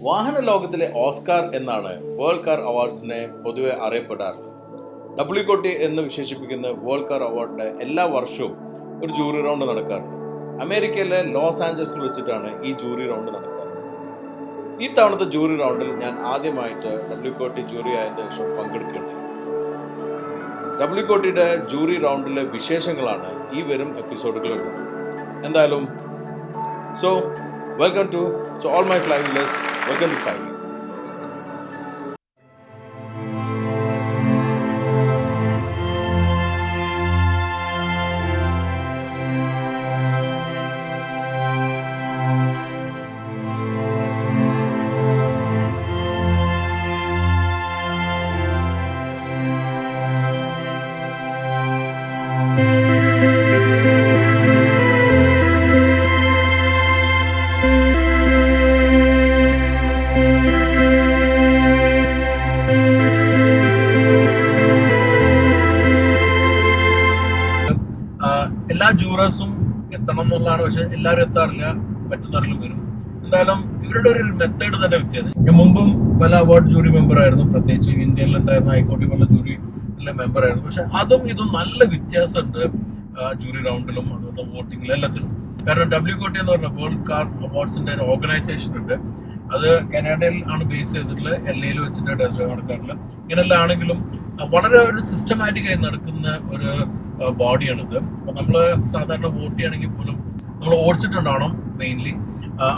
വാഹന ലോകത്തിലെ ഓസ്കാർ എന്നാണ് വേൾഡ് കാർ അവാർഡ്സിനെ പൊതുവെ അറിയപ്പെടാറുള്ളത്. WCOT എന്ന് വിശേഷിപ്പിക്കുന്ന വേൾഡ് കാർ അവാർഡിന്റെ എല്ലാ വർഷവും ഒരു ജൂറി റൗണ്ട് നടക്കാറുണ്ട്. അമേരിക്കയിലെ ലോസ് ആഞ്ചലസിൽ വെച്ചിട്ടാണ് ഈ ജൂറി റൗണ്ട് നടക്കാറ്. ഈ തവണത്തെ ജൂറി റൗണ്ടിൽ ഞാൻ ആദ്യമായിട്ട് WCOT ജൂറി ആയതിനു ശേഷം പങ്കെടുക്കേണ്ടത്. WCOTയുടെ ജൂറി റൗണ്ടിലെ വിശേഷങ്ങളാണ് ഈ വരും എപ്പിസോഡുകളിലുള്ളത്. എന്തായാലും welcome to all my fly wheelers, welcome to Fly Wheel. എല്ലാ ജൂറേഴ്സും എത്തണം എന്നുള്ളതാണ്. പക്ഷെ എല്ലാവരും എത്താറില്ല, പറ്റുന്നവരിലും വരും. എന്തായാലും ഇവരുടെ ഒരു മെത്തേഡ് തന്നെ വ്യത്യാസം. ഞാൻ മുമ്പും പല അവാർഡ് ജൂറി മെമ്പർ ആയിരുന്നു, പ്രത്യേകിച്ച് ഇന്ത്യയിലുണ്ടായിരുന്ന ഹൈക്കോടതി പോലുള്ള ജൂറിയിലെ മെമ്പർ ആയിരുന്നു. പക്ഷെ അതും ഇതും നല്ല വ്യത്യാസമുണ്ട് ജൂറി റൗണ്ടിലും അതുപോലെ വോട്ടിങ്ങിലും എല്ലാത്തിലും. കാരണം WCOT എന്ന് പറഞ്ഞ വേൾഡ് കാർ അവാർഡ്സിന്റെ ഒരു ഓർഗനൈസേഷൻ ഉണ്ട്. അത് കാനഡയിൽ ആണ് ബേസ് ചെയ്തിട്ടുള്ള LAയിൽ വെച്ചിട്ട് ടെസ്റ്റ് നടക്കാറില്ല. ഇങ്ങനെല്ലാം ആണെങ്കിലും വളരെ ഒരു സിസ്റ്റമാറ്റിക് ആയി നടക്കുന്ന ഒരു ബോഡിയാണിത്. അപ്പൊ നമ്മള് സാധാരണ വോട്ട് ചെയ്യണമെങ്കിൽ പോലും നമ്മൾ ഓടിച്ചിട്ടുണ്ടാവണം മെയിൻലി.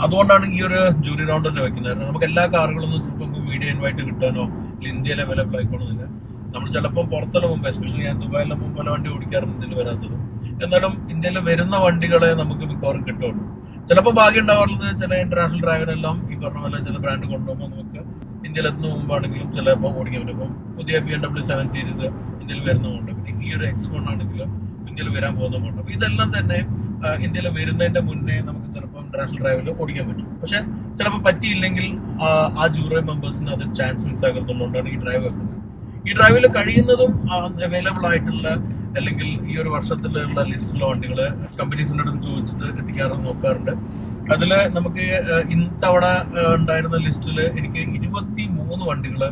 അതുകൊണ്ടാണ് ഈ ഒരു ജൂറി റൗണ്ട് തന്നെ വെക്കുന്നത്. നമുക്ക് എല്ലാ കാറുകളൊന്നും ചിലപ്പോൾ മീഡിയ ഇൻവൈറ്റ് കിട്ടാനോ ഇന്ത്യയിൽ അവൈലബിൾ ആയിക്കോണമെന്നില്ല. നമ്മൾ ചിലപ്പോൾ പുറത്തെല്ലാം മുമ്പ്, എസ്പെഷ്യലി ഞാൻ ദുബായിലെ മുമ്പ് പല വണ്ടി ഓടിക്കാറുണ്ട് ഇന്ത്യയിൽ വരാത്തത്. എന്നാലും ഇന്ത്യയിൽ വരുന്ന വണ്ടികളെ നമുക്ക് മിക്കവാറും കിട്ടുള്ളൂ. ചിലപ്പോൾ ഭാഗ്യം ഉണ്ടാവാറുള്ളത് ചില ഇന്റർനാഷണൽ ഡ്രൈവറെല്ലാം ഈ പറഞ്ഞ പോലെ ചില ബ്രാൻഡ് കൊണ്ടുപോകുമ്പോൾ നമുക്ക് ഇന്ത്യയിൽ എത്തുന്ന മുമ്പാണെങ്കിലും ചിലപ്പോൾ ഓടിക്കാൻ പറ്റും. ഇപ്പം പുതിയ BMW 7 സീരീസ് ഇന്ത്യയിൽ വരുന്നതുകൊണ്ട്, പിന്നെ ഈ ഒരു X1 ആണെങ്കിലും ഇന്ത്യയിൽ വരാൻ പോകുന്നതുകൊണ്ട്, അപ്പൊ ഇതെല്ലാം തന്നെ ഇന്ത്യയിൽ വരുന്നതിന്റെ മുന്നേ നമുക്ക് ചിലപ്പോൾ ഇന്റർനാഷണൽ ഡ്രൈവിൽ ഓടിക്കാൻ പറ്റും. പക്ഷെ ചിലപ്പോൾ പറ്റിയില്ലെങ്കിൽ ആ ജൂറി മെമ്പേഴ്സിന് അത് ചാൻസ് മിസ്സാകുന്നതുകൊണ്ടാണ് ഈ ഡ്രൈവ് വെക്കുന്നത്. ഈ ഡ്രൈവിൽ കഴിയുന്നതും അവൈലബിൾ ആയിട്ടുള്ള അല്ലെങ്കിൽ ഈ ഒരു വർഷത്തിലുള്ള ലിസ്റ്റിലുള്ള വണ്ടികൾ കമ്പനീസിൻ്റെ അടുത്ത് ചോദിച്ചിട്ട് എത്തിക്കാറുണ്ട്, നോക്കാറുണ്ട്. അതിൽ നമുക്ക് ഇത്തവണ ഉണ്ടായിരുന്ന ലിസ്റ്റിൽ എനിക്ക് 23 വണ്ടികൾ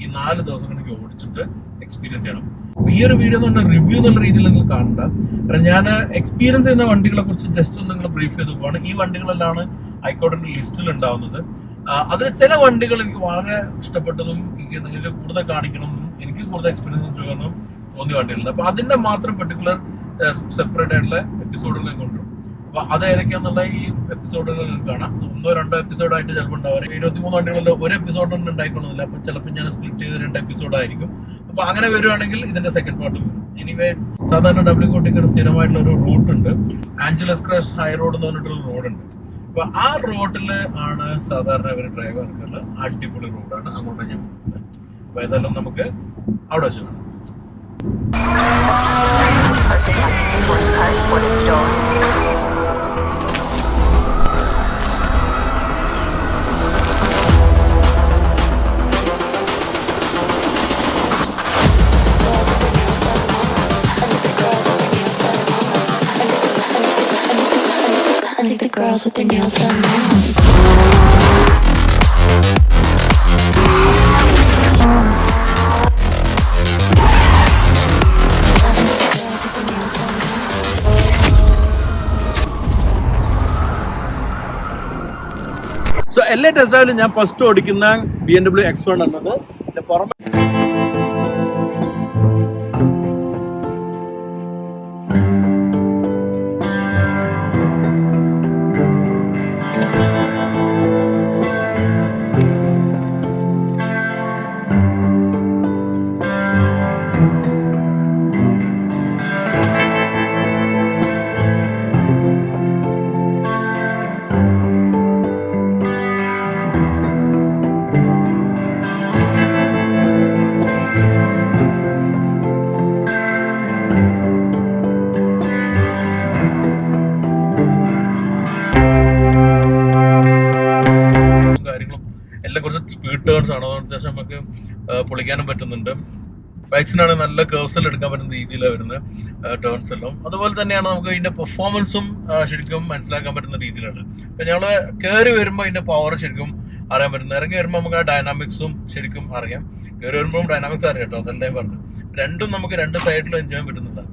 ഈ 4 ദിവസം എനിക്ക് ഓടിച്ചിട്ട് എക്സ്പീരിയൻസ് ചെയ്യണം. ഈ ഒരു വീഡിയോ എന്ന് പറഞ്ഞാൽ റിവ്യൂ എന്നുള്ള രീതിയിൽ നിങ്ങൾ കാണണ്ട. കാരണം ഞാൻ എക്സ്പീരിയൻസ് ചെയ്യുന്ന വണ്ടികളെ കുറിച്ച് ജസ്റ്റ് ഒന്ന് നിങ്ങൾ ബ്രീഫ് ചെയ്ത് പോവാണ്. ഈ വണ്ടികളെല്ലാം ഹൈക്കോടതിയുടെ ലിസ്റ്റിൽ ഉണ്ടാവുന്നത്. അതിൽ ചില വണ്ടികൾ എനിക്ക് വളരെ ഇഷ്ടപ്പെട്ടതും നിങ്ങൾക്ക് കൂടുതൽ കാണിക്കണമെന്നും എനിക്ക് കൂടുതൽ എക്സ്പീരിയൻസ് ചെയ്യുമെന്നും തോന്നിയ വണ്ടികളുണ്ട്. അപ്പൊ അതിന്റെ മാത്രം പെർട്ടിക്കുലർ സെപ്പറേറ്റ് ആയിട്ടുള്ള എപ്പിസോഡുകൾ കൊണ്ടുവരും. അപ്പൊ അത് ഏതൊക്കെയാന്നുള്ള ഈ എപ്പിസോഡുകൾ കാണാം. 1-2 എപ്പിസോഡായിട്ട് ചിലപ്പോൾ ഉണ്ടാവും. 23 വണ്ടികളിൽ ഒരു എപ്പിസോഡൊന്നും ഉണ്ടായിക്കൊള്ളുന്നില്ല. അപ്പൊ ചിലപ്പോൾ ഞാൻ സ്പ്ലിറ്റ് ചെയ്ത് 2 എപ്പിസോഡായിരിക്കും. അപ്പൊ അങ്ങനെ വരുവാണെങ്കിൽ ഇതിന്റെ സെക്കൻഡ് പാർട്ട് വരും. എനിവേ, സാധാരണ WCOTക്ക് സ്ഥിരമായിട്ടുള്ള ഒരു റൂട്ട് ഉണ്ട്, ആഞ്ചലസ് ക്രസ്റ്റ് ഹൈ റോഡ് എന്ന് പറഞ്ഞിട്ടുള്ള റോഡുണ്ട്. അപ്പൊ ആ റോഡില് ആണ് സാധാരണ ഇവർ ഡ്രൈവ് നടക്കാറുള്ളത്. അടിപൊളി റോഡാണ്, അങ്ങോട്ട് ഞാൻ പോകുന്നത്. അപ്പൊ ഏതായാലും നമുക്ക് അവിടെ വെച്ച് കാണാം. Girls with their nails done now. So LA test ഡ്രൈവിൽ ഞാൻ ഫസ്റ്റ് ഓടിക്കുന്ന BMW X1 എന്നത് പുറമെ എല്ലാം കുറച്ച് സ്പീഡ് ടേൺസ് ആണ്. അതുകൊണ്ട് അത്യാവശ്യം നമുക്ക് പൊളിക്കാനും പറ്റുന്നുണ്ട്. ബൈക്സിനാണ് നല്ല കേർവ്സ് എടുക്കാൻ പറ്റുന്ന രീതിയിലാണ് വരുന്നത് ടേൺസ് എല്ലാം. അതുപോലെ തന്നെയാണ് നമുക്ക് ഇതിന്റെ പെർഫോമൻസും ശരിക്കും മനസ്സിലാക്കാൻ പറ്റുന്ന രീതിയിലാണ്. ഇപ്പൊ ഞങ്ങള് കയറി വരുമ്പോൾ ഇതിന്റെ പവർ ശരിക്കും അറിയാൻ പറ്റുന്നത്. ഇറങ്ങി വരുമ്പോൾ നമുക്ക് ആ ഡൈനാമിക്സും ശരിക്കും അറിയാം. കയറി വരുമ്പോഴും ഡൈനാമിക്സ് അറിയാം കേട്ടോ, അതല്ല ഞാൻ പറഞ്ഞു. രണ്ടും നമുക്ക് രണ്ട് സൈഡിലും എൻജോയ് ചെയ്യാൻ പറ്റുന്നുണ്ട്.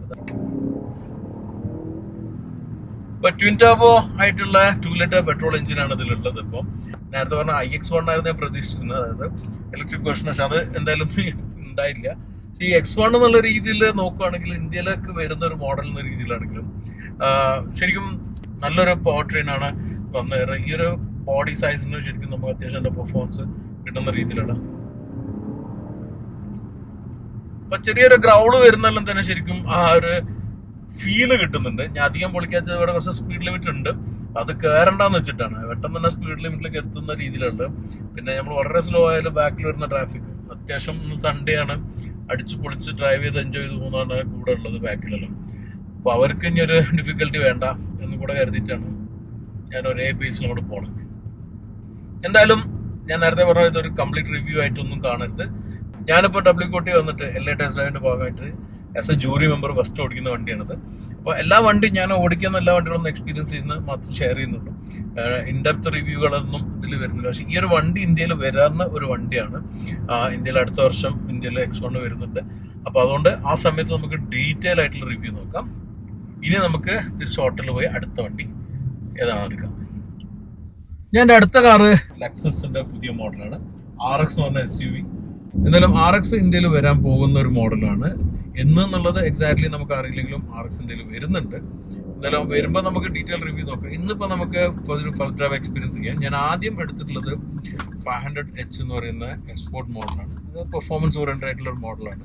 ഇപ്പൊ ട്വിൻ ടർബോ ആയിട്ടുള്ള 2 ലിറ്റർ പെട്രോൾ എഞ്ചിനാണ് ഇതിലുള്ളത്. ഇപ്പം നേരത്തെ പറഞ്ഞ iX1 ആയിരുന്നു ഞാൻ പ്രതീക്ഷിക്കുന്നത്, അതായത് ഇലക്ട്രിക് വേർഷൻ. പക്ഷെ അത് എന്തായാലും ഉണ്ടായില്ല. ഈ X1 എന്നുള്ള രീതിയിൽ നോക്കുകയാണെങ്കിൽ ഇന്ത്യയിലേക്ക് വരുന്ന ഒരു മോഡൽ എന്ന രീതിയിലാണെങ്കിലും ശരിക്കും നല്ലൊരു പവർ ട്രെയിൻ ആണ് വന്നത്. ഈ ഒരു ബോഡി സൈസിന് ശരിക്കും നമുക്ക് അത്യാവശ്യം നല്ല പെർഫോമൻസ് കിട്ടുന്ന രീതിയിലാണ്. അപ്പൊ ചെറിയൊരു ഗ്രൗണ്ട് വരുന്നെല്ലാം തന്നെ ശരിക്കും ആ ഒരു ഫീല് കിട്ടുന്നുണ്ട്. ഞാൻ അധികം പൊളിക്കാത്തത് ഇവിടെ കുറച്ച് സ്പീഡ് ലിമിറ്റ് ഉണ്ട്, അത് കയറണ്ടെന്ന് വെച്ചിട്ടാണ്. പെട്ടെന്ന് തന്നെ സ്പീഡ് ലിമിറ്റിലേക്ക് എത്തുന്ന രീതിയിലുണ്ട്. പിന്നെ നമ്മൾ വളരെ സ്ലോ ആയാലും ബാക്കിൽ വരുന്ന ട്രാഫിക് അത്യാവശ്യം സൺഡേ ആണ്, അടിച്ചു പൊളിച്ച് ഡ്രൈവ് ചെയ്ത് എൻജോയ് ചെയ്ത് പോകുന്നതാണ് കൂടെ ഉള്ളത് ബാക്കിലെല്ലാം. അപ്പോൾ അവർക്ക് ഇനി ഒരു ഡിഫിക്കൽട്ടി വേണ്ട എന്നും കൂടെ കരുതിയിട്ടാണ് ഞാൻ ഒരേ പേസിൽ അങ്ങോട്ട് പോകണം. എന്തായാലും ഞാൻ നേരത്തെ പറഞ്ഞ ഇതൊരു കംപ്ലീറ്റ് റിവ്യൂ ആയിട്ടൊന്നും കാണരുത്. ഞാനിപ്പോൾ WCOT വന്നിട്ട് LA ടെസ്റ്റ് ഡ്രൈവിൻ്റെ ഭാഗമായിട്ട് as A jury member first ഓടിക്കുന്ന വണ്ടിയാണിത്. അപ്പോൾ എല്ലാ വണ്ടിയും ഞാൻ ഓടിക്കുന്ന എല്ലാ വണ്ടികളൊന്നും എക്സ്പീരിയൻസ് ചെയ്യുന്ന മാത്രം ഷെയർ ചെയ്യുന്നുള്ളൂ. ഇൻഡെപ്ത് റിവ്യൂകളൊന്നും ഇതിൽ വരുന്നില്ല. പക്ഷേ ഈ ഒരു വണ്ടി ഇന്ത്യയിൽ വരാവുന്ന ഒരു വണ്ടിയാണ്. ഇന്ത്യയിൽ അടുത്ത വർഷം ഇന്ത്യയിൽ X1 വരുന്നുണ്ട്. അപ്പോൾ അതുകൊണ്ട് ആ സമയത്ത് നമുക്ക് ഡീറ്റെയിൽ ആയിട്ടുള്ള റിവ്യൂ നോക്കാം. ഇനി നമുക്ക് തിരിച്ച് ഹോട്ടലിൽ പോയി അടുത്ത വണ്ടി ഏതാണ് എടുക്കാം. ഞാൻ എൻ്റെ അടുത്ത കാറ് ലെക്സസിന്റെ പുതിയ മോഡലാണ്, RX എന്ന് പറഞ്ഞ SUV. എന്തായാലും RX ഇന്ത്യയിൽ വരാൻ പോകുന്ന ഒരു മോഡലാണ്. എന്നുള്ളത് എക്സാക്ട്ലി നമുക്ക് അറിയില്ലെങ്കിലും RX ഇന്ത്യയിൽ വരുന്നുണ്ട്. എന്തായാലും വരുമ്പോൾ നമുക്ക് ഡീറ്റെയിൽ റിവ്യൂ നോക്കാം. ഇന്നിപ്പോൾ നമുക്ക് ഫസ്റ്റ് ഡ്രൈവ് എക്സ്പീരിയൻസ് ചെയ്യാം. ഞാൻ ആദ്യം എടുത്തിട്ടുള്ളത് 500H എന്ന് പറയുന്ന എക്സ്പോർട്ട് മോഡലാണ്. അത് പെർഫോമൻസ് ഓറിയന്റഡ് ആയിട്ടുള്ള ഒരു മോഡലാണ്.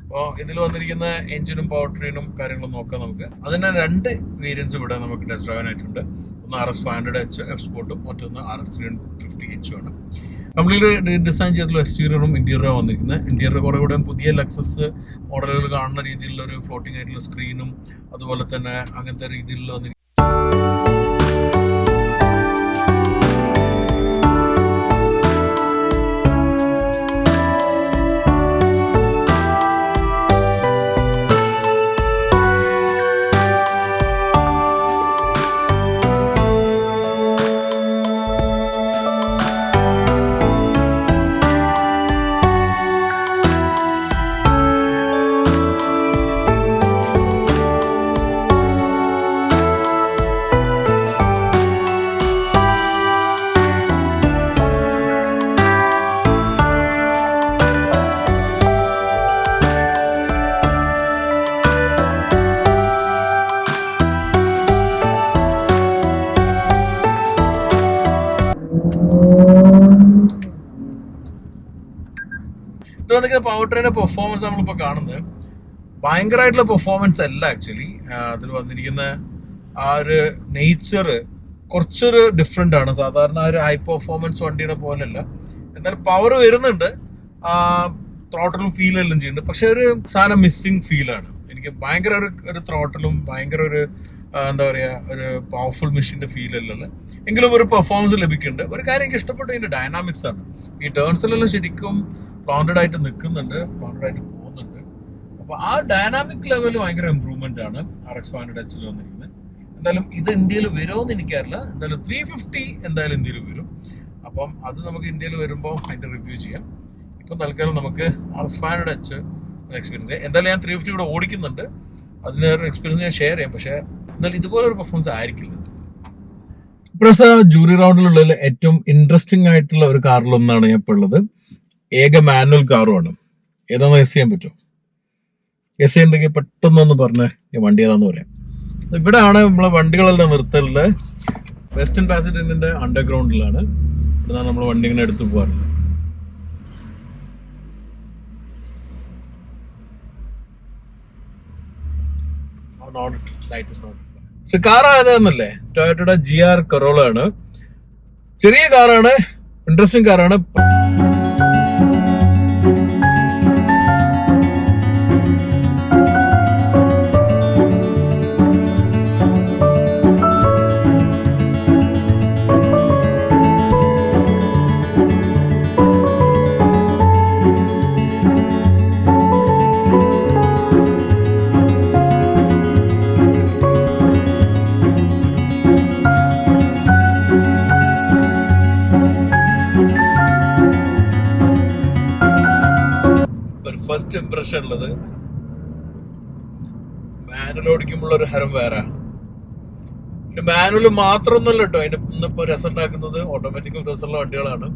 അപ്പോൾ ഇതിൽ വന്നിരിക്കുന്ന എഞ്ചിനും പവർ ട്രെയിനും കാര്യങ്ങളും നോക്കാം നമുക്ക്. അതിന് 2 വേരിയൻസ് ഇവിടെ നമുക്ക് ടെസ്റ്റ് ഡ്രൈവിനായിട്ടുണ്ട്. ഒന്ന് RX 500H എക്സ്പോർട്ടും മറ്റൊന്ന് RX 350H ആണ്. കംപ്ലീറ്റ്ലി ഡിസൈൻ ചെയ്തിട്ടുള്ള എക്സ്റ്റീരിയറും ഇന്റീരിയറും വന്നിരിക്കുന്നത്. ഇന്റീരിയർ കുറേ കൂടെ പുതിയ ലെക്സസ് മോഡലുകൾ കാണുന്ന രീതിയിലുള്ള ഒരു ഫ്ലോട്ടിംഗ് ആയിട്ടുള്ള സ്ക്രീനും അതുപോലെ തന്നെ അങ്ങനത്തെ രീതിയിലുള്ള വന്നിരിക്കുന്നത്. പവർ ട്രെയിൻ്റെ പെർഫോമൻസ് നമ്മളിപ്പോൾ കാണുന്നത് ഭയങ്കരമായിട്ടുള്ള പെർഫോമൻസ് അല്ല. ആക്ച്വലി അതിൽ വന്നിരിക്കുന്ന ആ ഒരു നേച്ചർ കുറച്ചൊരു ഡിഫറെൻ്റ് ആണ്. സാധാരണ ഒരു ഹൈ പെർഫോമൻസ് വണ്ടിയുടെ പോലെയല്ല. എന്നാലും പവർ വരുന്നുണ്ട്, ത്രോട്ടലും ഫീൽ എല്ലാം ചെയ്യുന്നുണ്ട്. പക്ഷെ ഒരു സാധനം മിസ്സിങ് ഫീലാണ് എനിക്ക്. ഭയങ്കര ഒരു ത്രോട്ടലും ഭയങ്കര ഒരു എന്താ പറയുക, ഒരു പവർഫുൾ മെഷീൻ്റെ ഫീൽ അല്ലല്ലോ. എങ്കിലും ഒരു പെർഫോമൻസ് ലഭിക്കുന്നുണ്ട്. ഒരു കാര്യം എനിക്ക് ഇഷ്ടപ്പെട്ട ഇതിൻ്റെ ഡൈനാമിക്സ് ആണ്. ഈ ടേൺസിലെല്ലാം ശരിക്കും പ്ലാന്റഡ് ആയിട്ട് നിൽക്കുന്നുണ്ട്, പ്ലാന്റഡ് ആയിട്ട് പോകുന്നുണ്ട്. അപ്പോൾ ആ ഡൈനാമിക് ലെവൽ ഭയങ്കര ഇമ്പ്രൂവ്മെന്റ് ആണ് RX 500H വന്നിരിക്കുന്നത്. എന്തായാലും ഇത് ഇന്ത്യയിൽ വരുമോയെന്ന് എനിക്കറിയില്ല. എന്തായാലും 350 എന്തായാലും ഇന്ത്യയിൽ വരും. അപ്പം അത് നമുക്ക് ഇന്ത്യയിൽ വരുമ്പോൾ അതിൻ്റെ റിവ്യൂ ചെയ്യാം. ഇപ്പം തൽക്കാലം നമുക്ക് RX 500H എക്സ്പീരിയൻസ് ചെയ്യാം. എന്തായാലും ഞാൻ 350 ഇവിടെ ഓടിക്കുന്നുണ്ട്, അതിൻ്റെ ഒരു എക്സ്പീരിയൻസ് ഞാൻ ഷെയർ ചെയ്യാം. പക്ഷേ എന്തായാലും ഇതുപോലെ ഒരു പെർഫോമൻസ് ആയിരിക്കില്ല. ഇപ്രാവശ്യം ജൂറി റൗണ്ടിലുള്ളതിൽ ഏറ്റവും ഇൻട്രസ്റ്റിംഗ് ആയിട്ടുള്ള ഒരു കാറിലൊന്നാണ് ഞാൻ ഇപ്പോൾ ഉള്ളത്. ഏക മാനുവൽ കാറുമാണ്. ഏതാണെന്ന് ഗസ് ചെയ്യാൻ പറ്റുമോ? ഗസ് ചെയ്യുന്നുണ്ടെങ്കിൽ പെട്ടെന്നൊന്ന് പറഞ്ഞേ വണ്ടി ഏതാന്ന് പറയാം. ഇവിടെയാണ് നമ്മളെ വണ്ടികളെല്ലാം നിർത്തലുള്ളത്. വെസ്റ്റേൺ പാസഞ്ചറിന്റെ അണ്ടർഗ്രൗണ്ടിലാണ്. ഇവിടെയാണ് നമ്മൾ വണ്ടി ഇങ്ങനെ എടുത്തു പോകാറുള്ളത്. കാർ ഏതാന്നല്ലേ? ടൊയോട്ടയുടെ GR Corolla ആണ്. ചെറിയ കാറാണ്, ഇൻട്രസ്റ്റിംഗ് കാറാണ്. ഫസ്റ്റ് ഇംപ്രഷൻ ഉള്ളത് മാനുവൽ ഓടിക്കുമ്പോൾ ഒരു ഹരം വേറെ. പക്ഷെ മാനുവൽ മാത്രമൊന്നുമല്ല കേട്ടോ അതിന്റെ ഇന്നിപ്പോ രസം ഉണ്ടാക്കുന്നത്. ഓട്ടോമാറ്റിക്കും രസമുള്ള വണ്ടികളാണ്,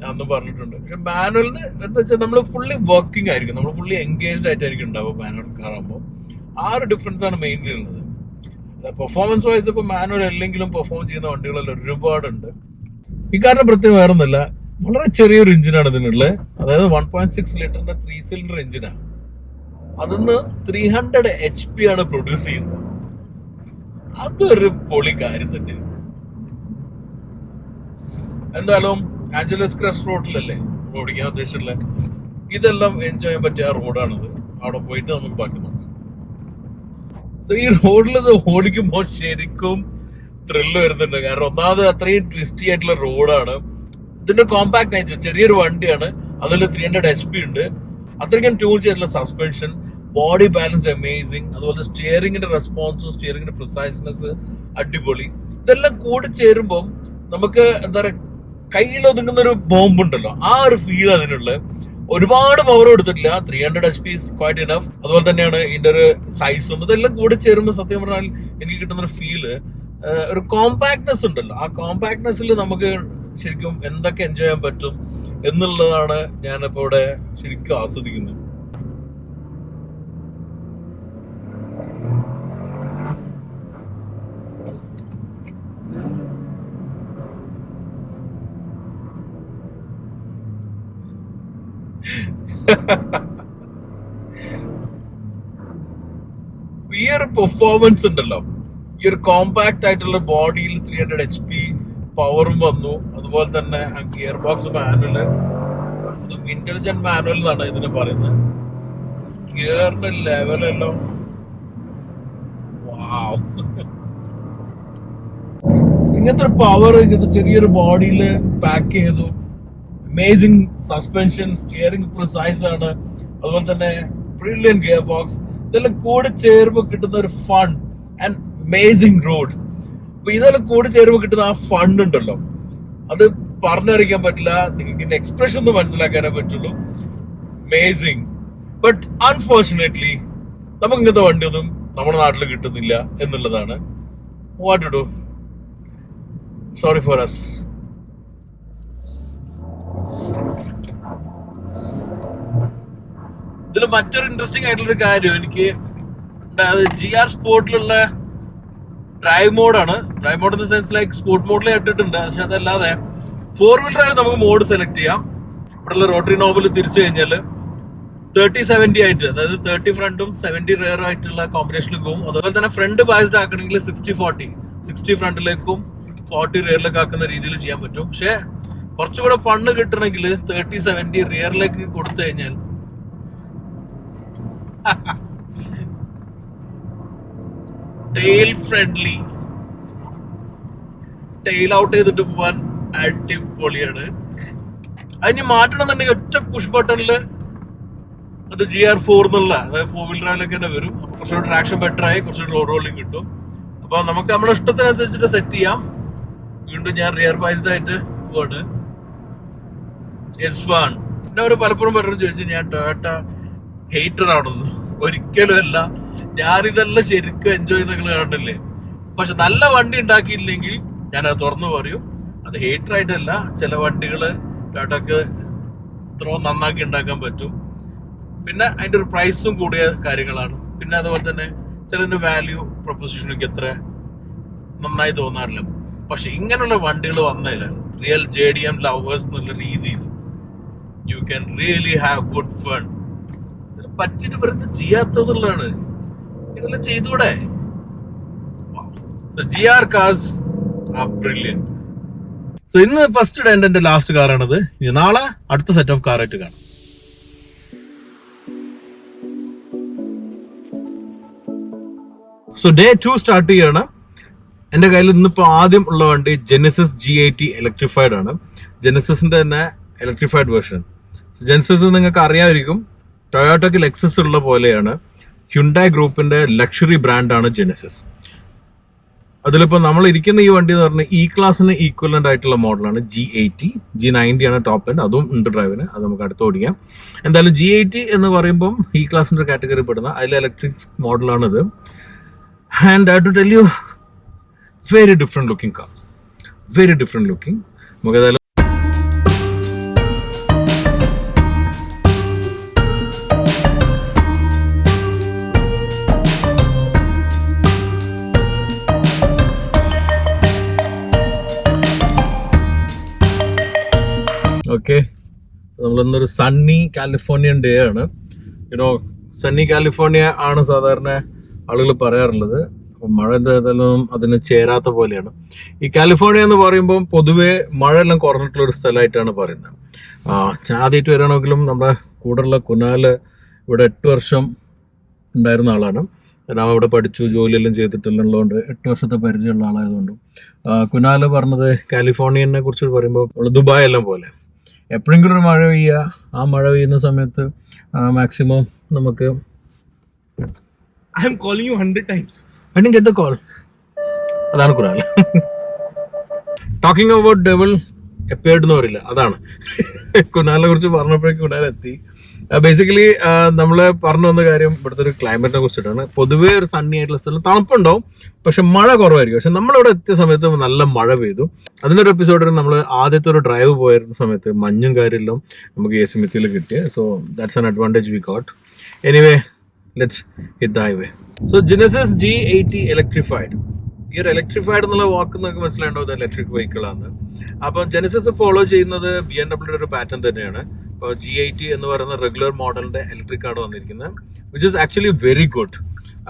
ഞാൻ അന്ന് പറഞ്ഞിട്ടുണ്ട്. പക്ഷെ മാനുവലിന് എന്താ വെച്ചാൽ നമ്മൾ ഫുള്ളി വർക്കിംഗ് ആയിരിക്കും, നമ്മൾ ഫുള്ളി എൻഗേജ്ഡ് ആയിട്ടായിരിക്കും ഉണ്ടാവുക മാനുവൽ കാർ ആകുമ്പോൾ. ആ ഒരു ഡിഫറൻസ് ആണ് മെയിൻലി ഉള്ളത്. പെർഫോമൻസ് വൈസ് ഇപ്പൊ മാനുവൽ അല്ലെങ്കിലും പെർഫോം ചെയ്യുന്ന വണ്ടികളെല്ലാം ഒരുപാടുണ്ട്. ഈ കാറിന് പ്രത്യേകം വേറെ ഒന്നുമില്ല, വളരെ ചെറിയൊരു എഞ്ചിനാണ് ഇതിനുള്ളത്. അതായത് 1.6 ലിറ്ററിന്റെ 3 സിലിണ്ടർ എഞ്ചിനാണ്. അതിന്ന് 300 HP ആണ് പ്രൊഡ്യൂസ് ചെയ്യുന്നത്. അതൊരു പൊളി കാര്യം തന്നെ. എന്തായാലും ആഞ്ചലസ് ക്രസ്റ്റ് റോഡിലല്ലേ ഓടിക്കാൻ ഉദ്ദേശിച്ചുള്ള, ഇതെല്ലാം എൻജോയ് ചെയ്യാൻ പറ്റിയ ആ റോഡാണിത്. അവിടെ പോയിട്ട് നമുക്ക് ബാക്കി നോക്കാം. സോ ഈ റോഡിൽ ഇത് ഓടിക്കുമ്പോൾ ശരിക്കും ത്രില്ല് വരുന്നുണ്ട്. കാരണം ഒന്നാമത് അത്രയും ട്വിസ്റ്റി ആയിട്ടുള്ള റോഡാണ്. ഇതിന്റെ കോമ്പാക്ട് നേച്ചർ, ചെറിയൊരു വണ്ടിയാണ്, അതിൽ 300 HP ഉണ്ട്. അത്രയ്ക്കും ട്യൂൺ ചെയ്തിട്ടുള്ള സസ്പെൻഷൻ, ബോഡി ബാലൻസ് അമേസിങ്, അതുപോലെ സ്റ്റിയറിംഗിന്റെ റെസ്പോൺസും സ്റ്റിയറിംഗിന്റെ പ്രിസൈസ്നെസ് അടിപൊളി. ഇതെല്ലാം കൂടി ചേരുമ്പോൾ നമുക്ക് എന്താ പറയുക, കയ്യിൽ ഒതുങ്ങുന്ന ഒരു ബോംബ് ഉണ്ടല്ലോ, ആ ഒരു ഫീൽ അതിനുള്ള. ഒരുപാട് പവർ കൊടുത്തിട്ടില്ല, 300 HP ക്വൈറ്റ് ഇനഫ്. അതുപോലെ തന്നെയാണ് ഇതിന്റെ ഒരു സൈസും. ഇതെല്ലാം കൂടി ചേരുമ്പോൾ സത്യം പറഞ്ഞാൽ എനിക്ക് കിട്ടുന്ന ഒരു ഫീല്, ഒരു കോമ്പാക്ട്നെസ് ഉണ്ടല്ലോ. ആ കോമ്പാക്ട്നെസ്സിൽ നമുക്ക് ശരിക്കും എന്തൊക്കെ എൻജോയ് ചെയ്യാൻ പറ്റും എന്നുള്ളതാണ് ഞാനിപ്പോ ഇവിടെ ശരിക്കും ആസ്വദിക്കുന്നത്. ഈ ഒരു പെർഫോമൻസ് ഉണ്ടല്ലോ, ഈ ഒരു കോമ്പാക്ട് ആയിട്ടുള്ള ബോഡിയിൽ 300 HP പവറും വന്നു. അതുപോലെ തന്നെ ഗിയർ ബോക്സ് മാനുവല്, അതും ഇന്റലിജന്റ് മാനുവൽ എന്നാണ് ഇതിന് പറയുന്നത്. ഗിയറിന്റെ ലെവലെല്ലാം ഇങ്ങനത്തെ ഒരു പവർ ചെറിയൊരു ബോഡിയിൽ പാക്ക് ചെയ്തു. അമേസിംഗ് സസ്പെൻഷൻ, സ്റ്റിയറിംഗ് പ്രിസൈസ് ആണ്, അതുപോലെ തന്നെ ബ്രില്യന്റ് ഗിയർ ബോക്സ്. ഇതെല്ലാം കൂടി ചേരുമ്പോൾ കിട്ടുന്ന ഒരു ഫൺ ആൻഡ് അമേസിംഗ് റോഡ്. അപ്പൊ ഇതെല്ലാം കൂടി ചേരുമ്പോൾ കിട്ടുന്ന ആ ഫൺ ഉണ്ടല്ലോ, അത് പറഞ്ഞറിയിക്കാൻ പറ്റില്ല. നിങ്ങൾക്ക് എക്സ്പ്രഷൻ ഒന്ന് മനസ്സിലാക്കാനേ പറ്റുള്ളൂ. അമേസിംഗ്. ബട്ട് അൺഫോർച്ചുനേറ്റ്ലി നമുക്ക് ഇങ്ങനത്തെ വണ്ടിയൊന്നും നമ്മുടെ നാട്ടിൽ കിട്ടുന്നില്ല എന്നുള്ളതാണ്. What to do, sorry for us. ഇതിൽ മറ്റൊരു ഇൻട്രസ്റ്റിംഗ് ആയിട്ടുള്ളൊരു കാര്യം എനിക്ക് GR സ്പോർട്ടിലുള്ള ഡ്രൈവ് മോഡാണ്. Drive mode in the sense like sport മോഡിൽ ഇട്ടിട്ടുണ്ട്. പക്ഷെ അതല്ലാതെ 4-wheel ഡ്രൈവ് നമുക്ക് മോഡ് സെലക്ട് ചെയ്യാം. ഇവിടെയുള്ള റോട്ടറി നോബിൽ തിരിച്ചു കഴിഞ്ഞാൽ 30-70 ആയിട്ട്, അതായത് 30 ഫ്രണ്ടും 70 റിയർ ആയിട്ടുള്ള കോമ്പിനേഷനിൽ പോകും. അതുപോലെ തന്നെ ഫ്രണ്ട് ബയസ്ഡ് ആക്കണമെങ്കിൽ 60-40, 60 ഫ്രണ്ടിലേക്കും 40 റിയറിലേക്ക് ആക്കുന്ന രീതിയിൽ ചെയ്യാൻ പറ്റും. പക്ഷെ കുറച്ചുകൂടെ ഫണ്ട് കിട്ടണമെങ്കിൽ 30-70 റിയറിലേക്ക് കൊടുത്തു കഴിഞ്ഞാൽ ടെയിൽ ഫ്രണ്ട്ലി, ടെയിൽ ഔട്ട് ചെയ്തിട്ട് പോവാൻ അടിപൊളിയാണ്. അതിന് മാറ്റണം എന്നുണ്ടെങ്കിൽ ഒറ്റ പുഷ് ബട്ടണില് അത് GR4 എന്നുള്ള, അതായത് 4-wheel ഡ്രൈവിലൊക്കെ തന്നെ വരും. അപ്പൊ കുറച്ചുകൂടി ട്രാക്ഷൻ ബെറ്റർ ആയി, കുറച്ചുകൂടി റോഡ് റോളിംഗ് കിട്ടും. അപ്പൊ നമുക്ക് നമ്മുടെ ഇഷ്ടത്തിനനുസരിച്ചിട്ട് സെറ്റ് ചെയ്യാം. വീണ്ടും ഞാൻ റിയർ ബൈസ്ഡ് ആയിട്ട് പോവാണ്. It's fun. പിന്നെ അവർ പലപ്പോഴും പറഞ്ഞു ചോദിച്ചു ഞാൻ ടൊയോട്ട ഹെയ്റ്റർ ആണെന്ന്. ഒരിക്കലും അല്ല, ഞാനിതെല്ലാം ശരിക്കും എൻജോയ് ചെയ്യുന്ന കണ്ടില്ലേ. പക്ഷെ നല്ല വണ്ടി ഉണ്ടാക്കിയില്ലെങ്കിൽ ഞാനത് തുറന്നു പറയും, അത് ഹെയ്റ്റർ ആയിട്ടല്ല. ചില വണ്ടികള് ടൊയോട്ടക്ക് ഇത്രയും നന്നാക്കി ഉണ്ടാക്കാൻ പറ്റും. പിന്നെ അതിന്റെ ഒരു പ്രൈസും കൂടിയ കാര്യങ്ങളാണ്. പിന്നെ അതുപോലെ തന്നെ ചിലതിന്റെ വാല്യൂ പ്രൊപ്പോസിഷനൊക്കെ എത്ര നന്നായി തോന്നാറില്ല. പക്ഷെ ഇങ്ങനെയുള്ള വണ്ടികൾ വന്നതില്ല, റിയൽ JDM ലവേഴ്സ് എന്നുള്ള രീതിയിൽ you can really have good fun. ഇതിന് പറ്റിയിട്ട് വരുന്നത് ചെയ്യാത്തതുള്ളതാണ്, ഇതെല്ലാം ചെയ്തൂടെ. GR cars are brilliant. So ഇന്ന് ഫസ്റ്റ് ഡേ എന്റെ ലാസ്റ്റ് കാറാണത്. ഇനി നാളെ അടുത്ത സെറ്റ് ഓഫ് കാർ ആയിട്ട് കാണാം. സോ ഡേ 2 സ്റ്റാർട്ട് ചെയ്യാണ്. എന്റെ കയ്യിൽ ഇന്നിപ്പോ ആദ്യം ഉള്ള വണ്ടി ജെനസിസ് G80 ഇലക്ട്രിഫൈഡ് ആണ്. ജെനസിസിന്റെ തന്നെ ഇലക്ട്രിഫൈഡ് വേർഷൻ. ജെനസിസ് നിങ്ങൾക്ക് അറിയാമായിരിക്കും, ടൊയോട്ടോക്ക് ലെക്സസ് ഉള്ള പോലെയാണ് ഹ്യുണ്ടായി ഗ്രൂപ്പിന്റെ ലക്ഷറി ബ്രാൻഡാണ് ജെനസിസ്. അതിലിപ്പോൾ നമ്മൾ ഇരിക്കുന്ന ഈ വണ്ടി എന്ന് പറഞ്ഞാൽ ഇ ക്ലാസ്സിന് ഈക്വലന്റ് ആയിട്ടുള്ള മോഡലാണ് G80. G90 ആണ് ടോപ്പ് എൻഡ്, അതും ഉണ്ട് ഡ്രൈവിന്, അത് നമുക്ക് അടുത്ത് ഓടിക്കാം. എന്തായാലും G80 എന്ന് പറയുമ്പം ഇ ക്ലാസിന്റെ കാറ്റഗറി പെടുന്ന അതിൽ ഇലക്ട്രിക് മോഡലാണിത്. And I to tell you, very different looking car, very different looking. നമുക്ക് ഏതായാലും ഓക്കെ, നമ്മളിന്നൊരു സണ്ണി കാലിഫോർണിയൻ ഡേ ആണ്. യുനോ സണ്ണി കാലിഫോർണിയ ആണ് സാധാരണ ആളുകൾ പറയാറുള്ളത്. അപ്പം മഴ എന്തായാലും അതിന് ചേരാത്ത പോലെയാണ്. ഈ കാലിഫോർണിയ എന്ന് പറയുമ്പോൾ പൊതുവെ മഴയെല്ലാം കുറഞ്ഞിട്ടുള്ള ഒരു സ്ഥലമായിട്ടാണ് പറയുന്നത്. ആദ്യമായിട്ട് വരണമെങ്കിലും നമ്മുടെ കൂടെയുള്ള കുനാല് ഇവിടെ 8 വർഷം ഉണ്ടായിരുന്ന ആളാണ്. ഞാൻ അവിടെ പഠിച്ചു, ജോലിയെല്ലാം ചെയ്തിട്ടുള്ളതുകൊണ്ട് 8 വർഷത്തെ പരിചയമുള്ള ആളായതുകൊണ്ടും കുനാല് പറഞ്ഞത് കാലിഫോർണിയനെ കുറിച്ച് പറയുമ്പോൾ നമ്മൾ ദുബായ് എല്ലാം പോലെ എപ്പോഴെങ്കിലും ഒരു മഴ പെയ്യുക, ആ മഴ പെയ്യുന്ന സമയത്ത് മാക്സിമം നമുക്ക് I am calling you 100 times. I didn't get the call. അതാണ് കുനാൽ. ടോക്കിംഗ് അബൌട്ട് ഡെവിൾ എപ്പേർഡ് എന്ന് പറയില്ല, അതാണ് കുനാലിനെ കുറിച്ച് പറഞ്ഞപ്പോഴേക്കും കുനാൽ എത്തി. ബേസിക്കലി നമ്മൾ പറഞ്ഞു വന്ന കാര്യം ഇവിടുത്തെ ഒരു ക്ലൈമറ്റിനെ കുറിച്ചിട്ടാണ്. പൊതുവേ ഒരു സണ്ണി ആയിട്ടുള്ള സ്ഥലം, തണുപ്പുണ്ടാവും, പക്ഷെ മഴ കുറവായിരിക്കും. പക്ഷെ നമ്മളിവിടെ എത്തിയ സമയത്ത് നല്ല മഴ പെയ്തു. അതിൻ്റെ ഒരു എപ്പിസോഡിൽ നമ്മൾ ആദ്യത്തെ ഒരു ഡ്രൈവ് പോയിരുന്ന സമയത്ത് മഞ്ഞും കാര്യമെല്ലാം നമുക്ക് യേസിമിത്തിയിൽ കിട്ടിയ. So that's an advantage we got. Anyway, let's hit the highway. So Genesis G80 electrified. ഈ ഒരു ഇലക്ട്രിഫൈഡ് എന്നുള്ള വാക്ക് നിങ്ങൾക്ക് മനസ്സിലായിട്ടുണ്ടാവും, ഇലക്ട്രിക് വെഹിക്കിൾ ആണ്. അപ്പം ജെനസിസ് ഫോളോ ചെയ്യുന്നത് BMW ഒരു പാറ്റേൺ തന്നെയാണ്. ഇപ്പോൾ G80 എന്ന് പറയുന്ന റെഗുലർ മോഡലിന്റെ ഇലക്ട്രിക് ആണ് വന്നിരിക്കുന്നത്, which is actually very good.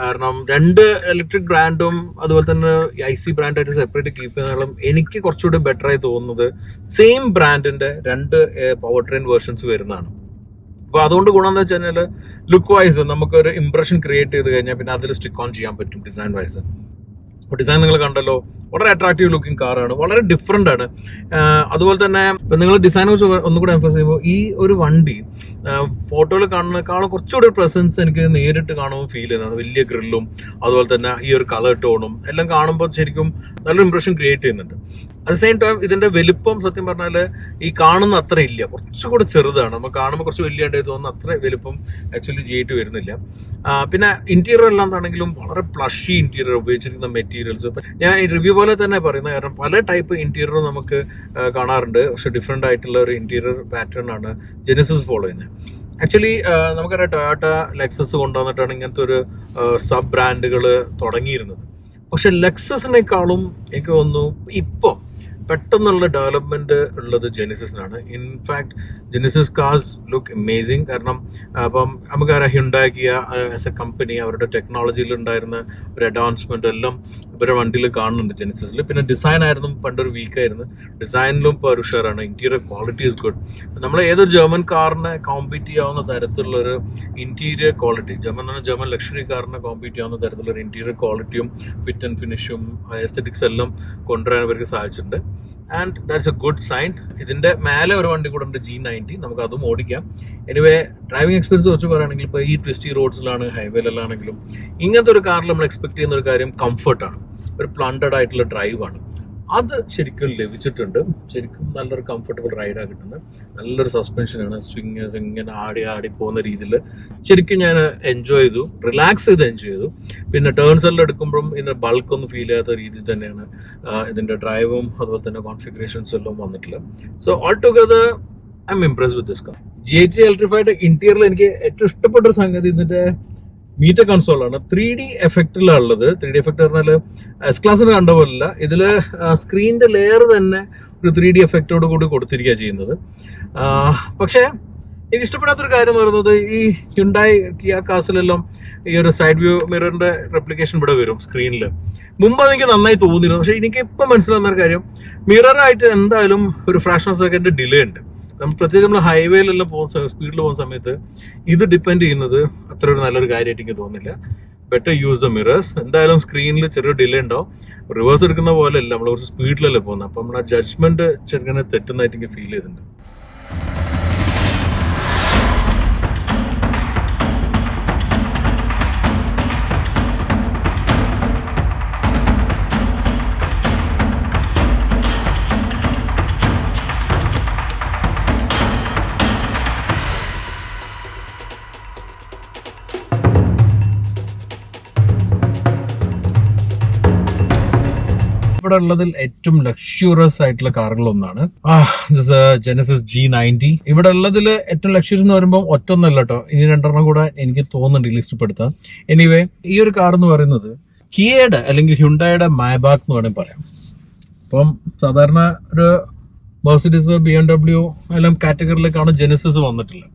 കാരണം 2 ഇലക്ട്രിക് ബ്രാൻഡും അതുപോലെ തന്നെ IC ബ്രാൻഡായിട്ട് സെപ്പറേറ്റ് കീപ്പ് ചെയ്യുന്നതും എനിക്ക് കുറച്ചുകൂടി ബെറ്റർ ആയി തോന്നുന്നത് സെയിം ബ്രാൻഡിന്റെ 2 പവർ ട്രെയിൻ വേർഷൻസ് വരുന്നതാണ്. അപ്പോൾ അതുകൊണ്ട് ഗുണം എന്താ വെച്ച് കഴിഞ്ഞാൽ ലുക്ക് വൈസ് നമുക്കൊരു ഇംപ്രഷൻ ക്രിയേറ്റ് ചെയ്ത് കഴിഞ്ഞാൽ പിന്നെ അതിൽ സ്റ്റിക്ക് ഓൺ ചെയ്യാൻ പറ്റും ഡിസൈൻ വൈസ്. അപ്പോൾ ഡിസൈൻ നിങ്ങൾ കണ്ടല്ലോ, വളരെ അട്രാക്റ്റീവ് ലുക്കിംഗ് കാറാണ്, വളരെ ഡിഫറെൻ്റ് ആണ്. അതുപോലെ തന്നെ നിങ്ങൾ ഡിസൈനെ കുറിച്ച് ഒന്നുകൂടെ എംഫസൈസ് ചെയ്യുമ്പോൾ ഈ ഒരു വണ്ടി ഫോട്ടോയിൽ കാണുന്നതിനേക്കാളും കുറച്ചുകൂടി പ്രസൻസ് എനിക്ക് നേരിട്ട് കാണുമ്പോൾ ഫീൽ ചെയ്യുന്നതാണ്. വലിയ ഗ്രില്ലും അതുപോലെ തന്നെ ഈ ഒരു കളർ ടോണും എല്ലാം കാണുമ്പോൾ ശരിക്കും നല്ലൊരു ഇംപ്രഷൻ ക്രിയേറ്റ് ചെയ്യുന്നുണ്ട്. അറ്റ് ദ സെയിം ടൈം ഇതിന്റെ വലിപ്പം സത്യം പറഞ്ഞാൽ ഈ കാണുന്ന അത്ര ഇല്ല, കുറച്ചുകൂടെ ചെറുതാണ്. നമുക്ക് കാണുമ്പോൾ കുറച്ച് വലിയ തോന്നുന്ന അത്ര വലിപ്പം ആക്ച്വലി G80 വരുന്നില്ല. പിന്നെ ഇന്റീരിയർ എല്ലാം ആണെങ്കിലും വളരെ പ്ലഷി ഇന്റീരിയർ ഉപയോഗിച്ചിരിക്കുന്ന മെറ്റീരിയൽസ്. ഞാൻ ഈ റിവ്യൂ പോലെ തന്നെ പറയുന്നത്, കാരണം പല ടൈപ്പ് ഇന്റീരിയറും നമുക്ക് കാണാറുണ്ട്, പക്ഷെ ഡിഫറെന്റ് ആയിട്ടുള്ള ഒരു ഇന്റീരിയർ പാറ്റേൺ ആണ് ജെനസിസ് ഫോളോ ചെയ്യുന്നത്. ആക്ച്വലി നമുക്കറിയാം ടൊയോട്ട ലെക്സസ് കൊണ്ടുവന്നിട്ടാണ് ഇങ്ങനത്തെ ഒരു സബ് ബ്രാൻഡുകൾ തുടങ്ങിയിരുന്നത്. പക്ഷെ ലെക്സസിനേക്കാളും എനിക്ക് തോന്നുന്നു ഇപ്പോൾ പെട്ടെന്നുള്ള ഡെവലപ്മെന്റ് ഉള്ളത് ജെനസിസിനാണ്. In fact Genesis cars look amazing. കാരണം അപ്പം നമുക്കറിയാം Hyundai Kia as a company അവരുടെ ടെക്നോളജിയിൽ ഉണ്ടായിരുന്ന ഒരു അഡ്വാൻസ്മെന്റ് എല്ലാം ഇവരുടെ വണ്ടിയിൽ കാണുന്നുണ്ട് ജെനസിസിൽ. പിന്നെ ഡിസൈൻ ആയിരുന്നു പണ്ടൊരു വീക്കായിരുന്നു, ഡിസൈനിലും ഇപ്പോൾ ഒരു ഉഷാറാണ്. Interior quality is good. നമ്മൾ ഏതൊരു ജർമ്മൻ കാറിനെ കോമ്പീറ്റ് ചെയ്യാവുന്ന തരത്തിലുള്ള ഒരു ഇന്റീരിയർ ക്വാളിറ്റി, ജർമ്മൻ ലക്ഷറി കാറിനെ കോമ്പീറ്റ് ചെയ്യാവുന്ന തരത്തിലുള്ള ഒരു ഇന്റീരിയർ ക്വാളിറ്റിയും ഫിറ്റ് ആൻഡ് ഫിനിഷും എസ്തെറ്റിക്സ് എല്ലാം കൊണ്ടുവരാൻ അവർക്ക് സാധിച്ചിട്ടുണ്ട്. And that's a good sign. ഇതിന്റെ മേലെ ഒരു വണ്ടി കൂടെ ഉണ്ട് G90, നമുക്ക് അതും ഓടിക്കാം. എനിവേ, ഡ്രൈവിംഗ് എക്സ്പീരിയൻസ് വെച്ച് പറയുകയാണെങ്കിൽ ഇപ്പോൾ ഈ ട്വിസ്റ്റി റോഡ്സിലാണ് ഹൈവേയിലാണെങ്കിലും ഇങ്ങനത്തെ ഒരു കാറിൽ നമ്മൾ എക്സ്പെക്ട് ചെയ്യുന്ന ഒരു കാര്യം കംഫർട്ടാണ്, ഒരു പ്ലാന്റഡ് ആയിട്ടുള്ള ഡ്രൈവാണ്. അത് ശരിക്കും ലഭിച്ചിട്ടുണ്ട്. ശരിക്കും നല്ലൊരു കംഫർട്ടബിൾ റൈഡാണ് കിട്ടുന്നത്. നല്ലൊരു സസ്പെൻഷനാണ്, ഇങ്ങനെ ആടി പോകുന്ന രീതിയിൽ ശരിക്കും ഞാൻ എൻജോയ് ചെയ്തു, റിലാക്സ് ചെയ്ത് എൻജോയ് ചെയ്തു. പിന്നെ ടേൺസ് എല്ലാം എടുക്കുമ്പോഴും ഇതിന്റെ ബൾക്ക് ഒന്നും ഫീൽ ചെയ്യാത്ത രീതിയിൽ തന്നെയാണ് ഇതിന്റെ ഡ്രൈവും അതുപോലെ തന്നെ കോൺഫിഗറേഷൻസ് എല്ലാം വന്നിട്ടുള്ളത്. So all together I'm impressed with this car. G80 electrified ഇന്റീരിയറിൽ എനിക്ക് ഏറ്റവും ഇഷ്ടപ്പെട്ട ഒരു സംഗതി ഇതിന്റെ മീറ്റർ കൺസോളാണ്. 3D എഫക്റ്റിലുള്ളത്. 3D എഫക്ട് പറഞ്ഞാൽ എസ് ക്ലാസ്സിന് കണ്ട പോലല്ല, ഇതില് സ്ക്രീനിന്റെ ലെയർ തന്നെ ഒരു 3D എഫക്റ്റോട് കൂടി കൊടുത്തിരിക്കുക ചെയ്യുന്നത്. പക്ഷേ എനിക്ക് ഇഷ്ടപ്പെടാത്തൊരു കാര്യം എന്ന് പറയുന്നത് ഈ ഹ്യുണ്ടായി കിയ കാസിലെല്ലാം ഈ ഒരു സൈഡ് വ്യൂ മിററിന്റെ റെപ്ലിക്കേഷൻ ഇവിടെ വരും സ്ക്രീനിൽ. മുമ്പ് എനിക്ക് നന്നായി തോന്നിയിരുന്നു, പക്ഷെ എനിക്ക് ഇപ്പം മനസ്സിലാവുന്ന ഒരു കാര്യം, മിററായിട്ട് എന്തായാലും ഒരു ഫ്രാക്ഷൻ ഓഫ് സെക്കൻഡ് ഡിലേ ഉണ്ട്. പ്രത്യേകിച്ച് നമ്മൾ ഹൈവേയിലെല്ലാം സ്പീഡിൽ പോകുന്ന സമയത്ത് ഇത് ഡിപ്പെൻഡ് ചെയ്യുന്നത് അത്ര ഒരു നല്ലൊരു കാര്യമായിട്ട് എനിക്ക് തോന്നുന്നില്ല. Better use the mirrors. എന്തായാലും സ്ക്രീനിൽ ചെറിയൊരു ഡിലേ ഉണ്ടാവും. റിവേഴ്സ് എടുക്കുന്ന പോലെ അല്ല, നമ്മൾ കുറച്ച് സ്പീഡിലല്ലേ പോകുന്നത്. അപ്പം നമ്മുടെ ജഡ്ജ്മെന്റ് ചെറുങ്ങനെ തെറ്റുന്നതായിട്ട് എനിക്ക് ഫീൽ ചെയ്തിട്ടുണ്ട്. ഉള്ളതിൽ ഏറ്റവും ലക്ഷ്യൂറിയസ് ആയിട്ടുള്ള കാറുകളൊന്നാണ് ജെനസിസ് G90. ഇവിടെ ഉള്ളതിൽ ഏറ്റവും ലക്ഷ്യൂറിയസ് എന്ന് പറയുമ്പോൾ ഒറ്റൊന്നല്ല കേട്ടോ, ഇനി 2 കൂടെ എനിക്ക് തോന്നുന്നുണ്ട് ലിസ്റ്റപ്പെടുത്താം. എനിവേ, ഈ ഒരു കാർ എന്ന് പറയുന്നത് കിയയുടെ അല്ലെങ്കിൽ ഹ്യുണ്ടായുടെ മൈബാക്ക് എന്ന് വേണമെങ്കിൽ പറയാം. അപ്പം സാധാരണ ഒരു മെർസിഡീസ്, BMW എല്ലാം കാറ്റഗറിയിലേക്കാണ് ജെനസിസ് വന്നിട്ടുള്ളത്.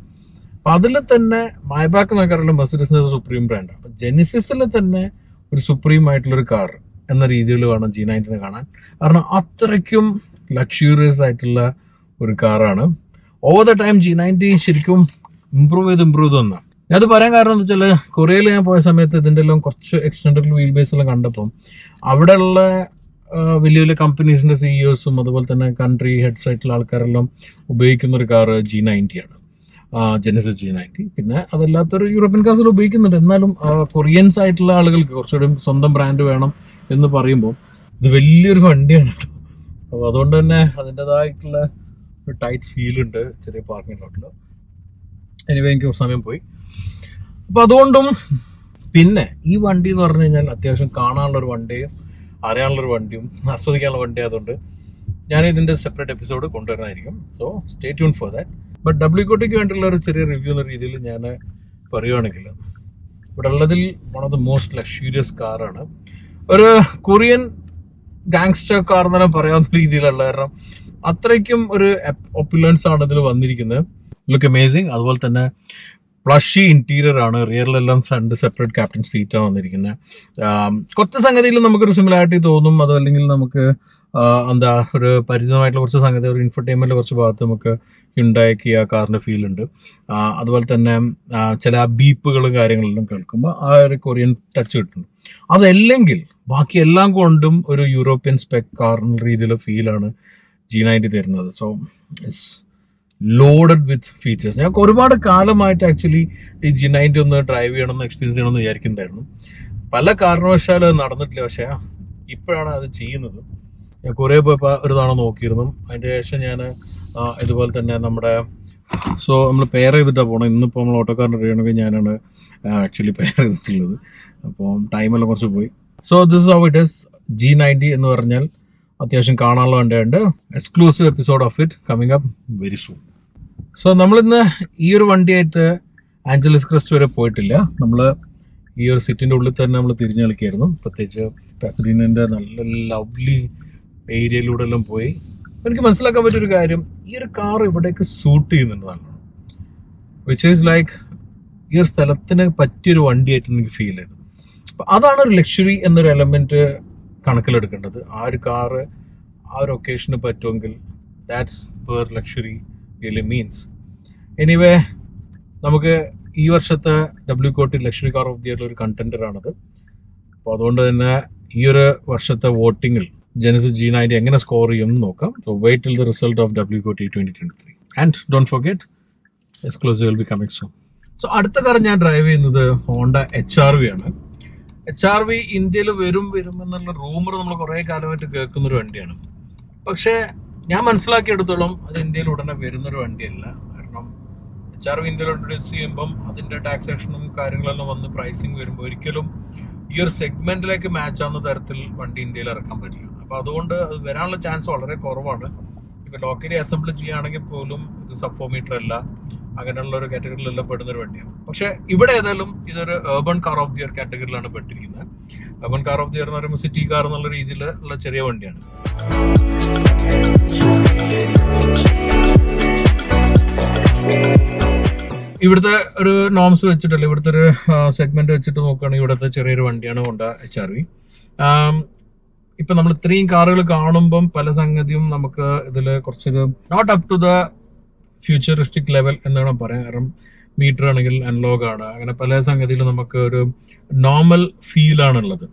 അപ്പൊ അതിൽ തന്നെ മൈബാക്ക് എന്നൊക്കെ അറിയാം മെർസിഡീസിന്റെ സുപ്രീം ബ്രാൻഡ്. അപ്പൊ ജെനസിസിൽ തന്നെ ഒരു സുപ്രീം ആയിട്ടുള്ള ഒരു കാർ എന്ന രീതിയിൽ വേണം G90 കാണാൻ. കാരണം അത്രയ്ക്കും ലക്ഷ്യൂറിയസ് ആയിട്ടുള്ള ഒരു കാറാണ്. ഓവർ ദ ടൈം G90 ശരിക്കും ഇമ്പ്രൂവ് ചെയ്ത് വന്നാണ്. ഞാനത് പറയാൻ കാരണം എന്ന് വെച്ചാൽ കൊറിയയിൽ ഞാൻ പോയ സമയത്ത് ഇതിൻ്റെ എല്ലാം കുറച്ച് എക്സ്റ്റൻഡഡ് വീൽ ബേസ് എല്ലാം കണ്ടപ്പം അവിടെയുള്ള വലിയ വലിയ കമ്പനീസിന്റെ CEOസും അതുപോലെ തന്നെ കൺട്രി ഹെഡ്സ് ആയിട്ടുള്ള ആൾക്കാരെല്ലാം ഉപയോഗിക്കുന്ന ഒരു കാർ G90 ആണ്, ജെനസിസ് G90. പിന്നെ അതല്ലാത്തൊരു യൂറോപ്യൻ കാർസിൽ ഉപയോഗിക്കുന്നുണ്ട്. എന്നാലും കൊറിയൻസ് ആയിട്ടുള്ള ആളുകൾക്ക് കുറച്ചുകൂടി സ്വന്തം ബ്രാൻഡ് വേണം എന്ന് പറയുമ്പോൾ ഇത് വലിയൊരു വണ്ടിയാണ് കേട്ടോ. അപ്പോൾ അതുകൊണ്ട് തന്നെ അതിൻ്റെതായിട്ടുള്ള ഒരു ടൈറ്റ് ഫീൽ ഉണ്ട് ചെറിയ പാർക്കിംഗ് ലോട്ടിൽ. എനിവേ, എനിക്ക് സമയം പോയി. അപ്പൊ അതുകൊണ്ടും പിന്നെ ഈ വണ്ടി എന്ന് പറഞ്ഞു കഴിഞ്ഞാൽ അത്യാവശ്യം കാണാനുള്ളൊരു വണ്ടിയും അറിയാനുള്ളൊരു വണ്ടിയും ആസ്വദിക്കാനുള്ള വണ്ടി ആയതുകൊണ്ട് ഞാൻ ഇതിന്റെ സെപ്പറേറ്റ് എപ്പിസോഡ് കൊണ്ടുവരുന്നതായിരിക്കും. So stay tune for that. But WKOTക്ക് വേണ്ടിയുള്ള ഒരു ചെറിയ റിവ്യൂ എന്ന രീതിയിൽ ഞാൻ പറയുകയാണെങ്കിൽ ഇവിടെ ഉള്ളതിൽ one of the most luxurious കാറാണ്. ഒരു കൊറിയൻ ഗാങ്സ്റ്റർ കാർ എന്ന് തന്നെ പറയാവുന്ന രീതിയിലുള്ള, കാരണം അത്രയ്ക്കും ഒരു ഒപ്പുലൻസ് ആണ് ഇതിൽ വന്നിരിക്കുന്നത്. Look amazing. അതുപോലെ തന്നെ പ്ലഷി ഇന്റീരിയർ ആണ്. റിയറിലെല്ലാം സെപ്പറേറ്റ് ക്യാപ്റ്റൻ സീറ്റാണ് വന്നിരിക്കുന്നത്. കുറച്ച് സംഗതിയിൽ നമുക്കൊരു സിമിലാരിറ്റി തോന്നും. അതല്ലെങ്കിൽ നമുക്ക് എന്താ ഒരു പരിചിതമായിട്ടുള്ള കുറച്ച് സംഗതി, ഒരു ഇൻഫർടൈൻമെന്റിലെ കുറച്ച് ഭാഗത്ത് നമുക്ക് ഹ്യുണ്ടായി കിയ കാറിന്റെ ഫീൽ ഉണ്ട്. അതുപോലെ തന്നെ ചില ബീപ്പുകളും കാര്യങ്ങളെല്ലാം കേൾക്കുമ്പോൾ ആ ഒരു കൊറിയൻ ടച്ച് കിട്ടുന്നു. അതല്ലെങ്കിൽ ബാക്കി എല്ലാം കൊണ്ടും ഒരു യൂറോപ്യൻ സ്പെക് കാർ എന്ന രീതിയിലുള്ള ഫീലാണ് G90 തരുന്നത്. So it's loaded with features. ഞങ്ങൾക്ക് ഒരുപാട് കാലമായിട്ട് ആക്ച്വലി ഈ G90 ഒന്ന് ഡ്രൈവ് ചെയ്യണമെന്ന് എക്സ്പീരിയൻസ് ചെയ്യണമെന്ന് വിചാരിക്കുന്നുണ്ടായിരുന്നു. പല കാരണവശാലും അത് നടന്നിട്ടില്ല. പക്ഷേ ഇപ്പോഴാണ് അത് ചെയ്യുന്നത്. ഞാൻ കുറേ പോയപ്പോൾ ഒരു തവണ നോക്കിയിരുന്നു. അതിൻ്റെ ശേഷം ഞാൻ ഇതുപോലെ തന്നെ നമ്മൾ പെയർ ചെയ്തിട്ടാണ് പോകണം. ഇന്നിപ്പോൾ നമ്മൾ ഓട്ടോക്കാരൻ്റെ അറിയണമെങ്കിൽ ഞാനാണ് ആക്ച്വലി പെയർ ചെയ്തിട്ടുള്ളത്. അപ്പോൾ ടൈമെല്ലാം കുറച്ച് പോയി. So this how it is. G90 എന്ന് പറഞ്ഞാൽ അത്യാവശ്യം കാണാനുള്ള വണ്ടിയുണ്ട്. Exclusive episode of it coming up very soon. So നമ്മളിന്ന് ഈ ഒരു വണ്ടിയായിട്ട് ആഞ്ചലസ് ക്രസ്റ്റ് വരെ പോയിട്ടില്ല. നമ്മൾ ഈ ഒരു സിറ്റിൻ്റെ ഉള്ളിൽ തന്നെ നമ്മൾ തിരിഞ്ഞു കളിക്കായിരുന്നു. പ്രത്യേകിച്ച് പാസഡീനൻ്റെ നല്ല ലവ്ലി ഏരിയയിലൂടെ എല്ലാം പോയി. എനിക്ക് മനസ്സിലാക്കാൻ പറ്റിയൊരു കാര്യം, ഈ ഒരു കാർ ഇവിടേക്ക് സൂട്ട് ചെയ്യുന്നുണ്ട് നല്ലോണം. വിച്ച് ഈസ് ലൈക്ക് ഈ ഒരു സ്ഥലത്തിന് പറ്റിയൊരു വണ്ടിയായിട്ട് എനിക്ക് ഫീൽ ചെയ്തു. അപ്പം അതാണ് ഒരു ലക്ഷറി എന്നൊരു എലമെന്റ് കണക്കിലെടുക്കേണ്ടത്. ആ ഒരു കാറ് ആ ഒരു ഒക്കേഷന് പറ്റുമെങ്കിൽ that's where luxury really means. Anyway, നമുക്ക് ഈ വർഷത്തെ WKOT luxury car of the ഇയറിൽ ഒരു കണ്ടന്ററാണത്. അപ്പോൾ അതുകൊണ്ട് തന്നെ ഈ ഒരു വർഷത്തെ വോട്ടിങ്ങിൽ ജെനസിസ് G90 എങ്ങനെ സ്കോർ ചെയ്യുമെന്ന് നോക്കാം. So wait till the result of WKOT 2023 and don't forget exclusive will be coming soon. So അടുത്ത കാർ ഞാൻ ഡ്രൈവ് ചെയ്യുന്നത് ഹോണ്ട HRV ആണ്. HRV ഇന്ത്യയിൽ വരും എന്നുള്ള റൂമർ നമ്മൾ കുറേ കാലമായിട്ട് കേൾക്കുന്ന ഒരു വണ്ടിയാണ്. പക്ഷേ ഞാൻ മനസ്സിലാക്കിയെടുത്തോളം അത് ഇന്ത്യയിൽ ഉടനെ വരുന്നൊരു വണ്ടിയല്ല. കാരണം HRV ഇന്ത്യയിൽ ഇൻട്രൊഡ്യൂസ് ചെയ്യുമ്പം അതിന്റെ ടാക്സേഷനും കാര്യങ്ങളെല്ലാം വന്ന് പ്രൈസിങ് വരുമ്പോൾ ഒരിക്കലും ഈ ഒരു സെഗ്മെന്റിലേക്ക് മാച്ച് ആവുന്ന തരത്തിൽ വണ്ടി ഇന്ത്യയിൽ ഇറക്കാൻ പറ്റില്ല. അപ്പൊ അതുകൊണ്ട് അത് വരാനുള്ള ചാൻസ് വളരെ കുറവാണ്. ഇപ്പൊ ലോക്കലി അസംബിൾ ചെയ്യുകയാണെങ്കിൽ പോലും ഇത് സബ് 4 മീറ്റർ അല്ല, അങ്ങനെയുള്ള ഒരു കാറ്റഗറിയിലെല്ലാം പെടുന്ന ഒരു വണ്ടിയാണ്. പക്ഷെ ഇവിടെ ഏതായാലും ഇതൊരു urban car of the year കാറ്റഗറിയിലാണ് പെട്ടിരിക്കുന്നത്. Urban car of the year എന്ന് പറയുമ്പോൾ സിറ്റി കാർ എന്നുള്ള രീതിയിലുള്ള ചെറിയ വണ്ടിയാണ്. ഇവിടുത്തെ ഒരു നോംസ് വെച്ചിട്ടല്ല, ഇവിടുത്തെ ഒരു സെഗ്മെന്റ് വെച്ചിട്ട് നോക്കുകയാണെങ്കിൽ ഇവിടുത്തെ ചെറിയൊരു വണ്ടിയാണ് ഹോണ്ട HRV. ഇപ്പൊ നമ്മൾ ഇത്രയും കാറുകൾ കാണുമ്പം പല സംഗതിയും നമുക്ക് ഇതിൽ കുറച്ചൊരു not up to the futuristic level എന്ന് വേണം പറയാൻ. കാരണം മീറ്റർ ആണെങ്കിൽ അനലോഗ് ആണ്, അങ്ങനെ പല സംഗതിയിലും നമുക്ക് ഒരു നോർമൽ ഫീൽ ആണുള്ളത്.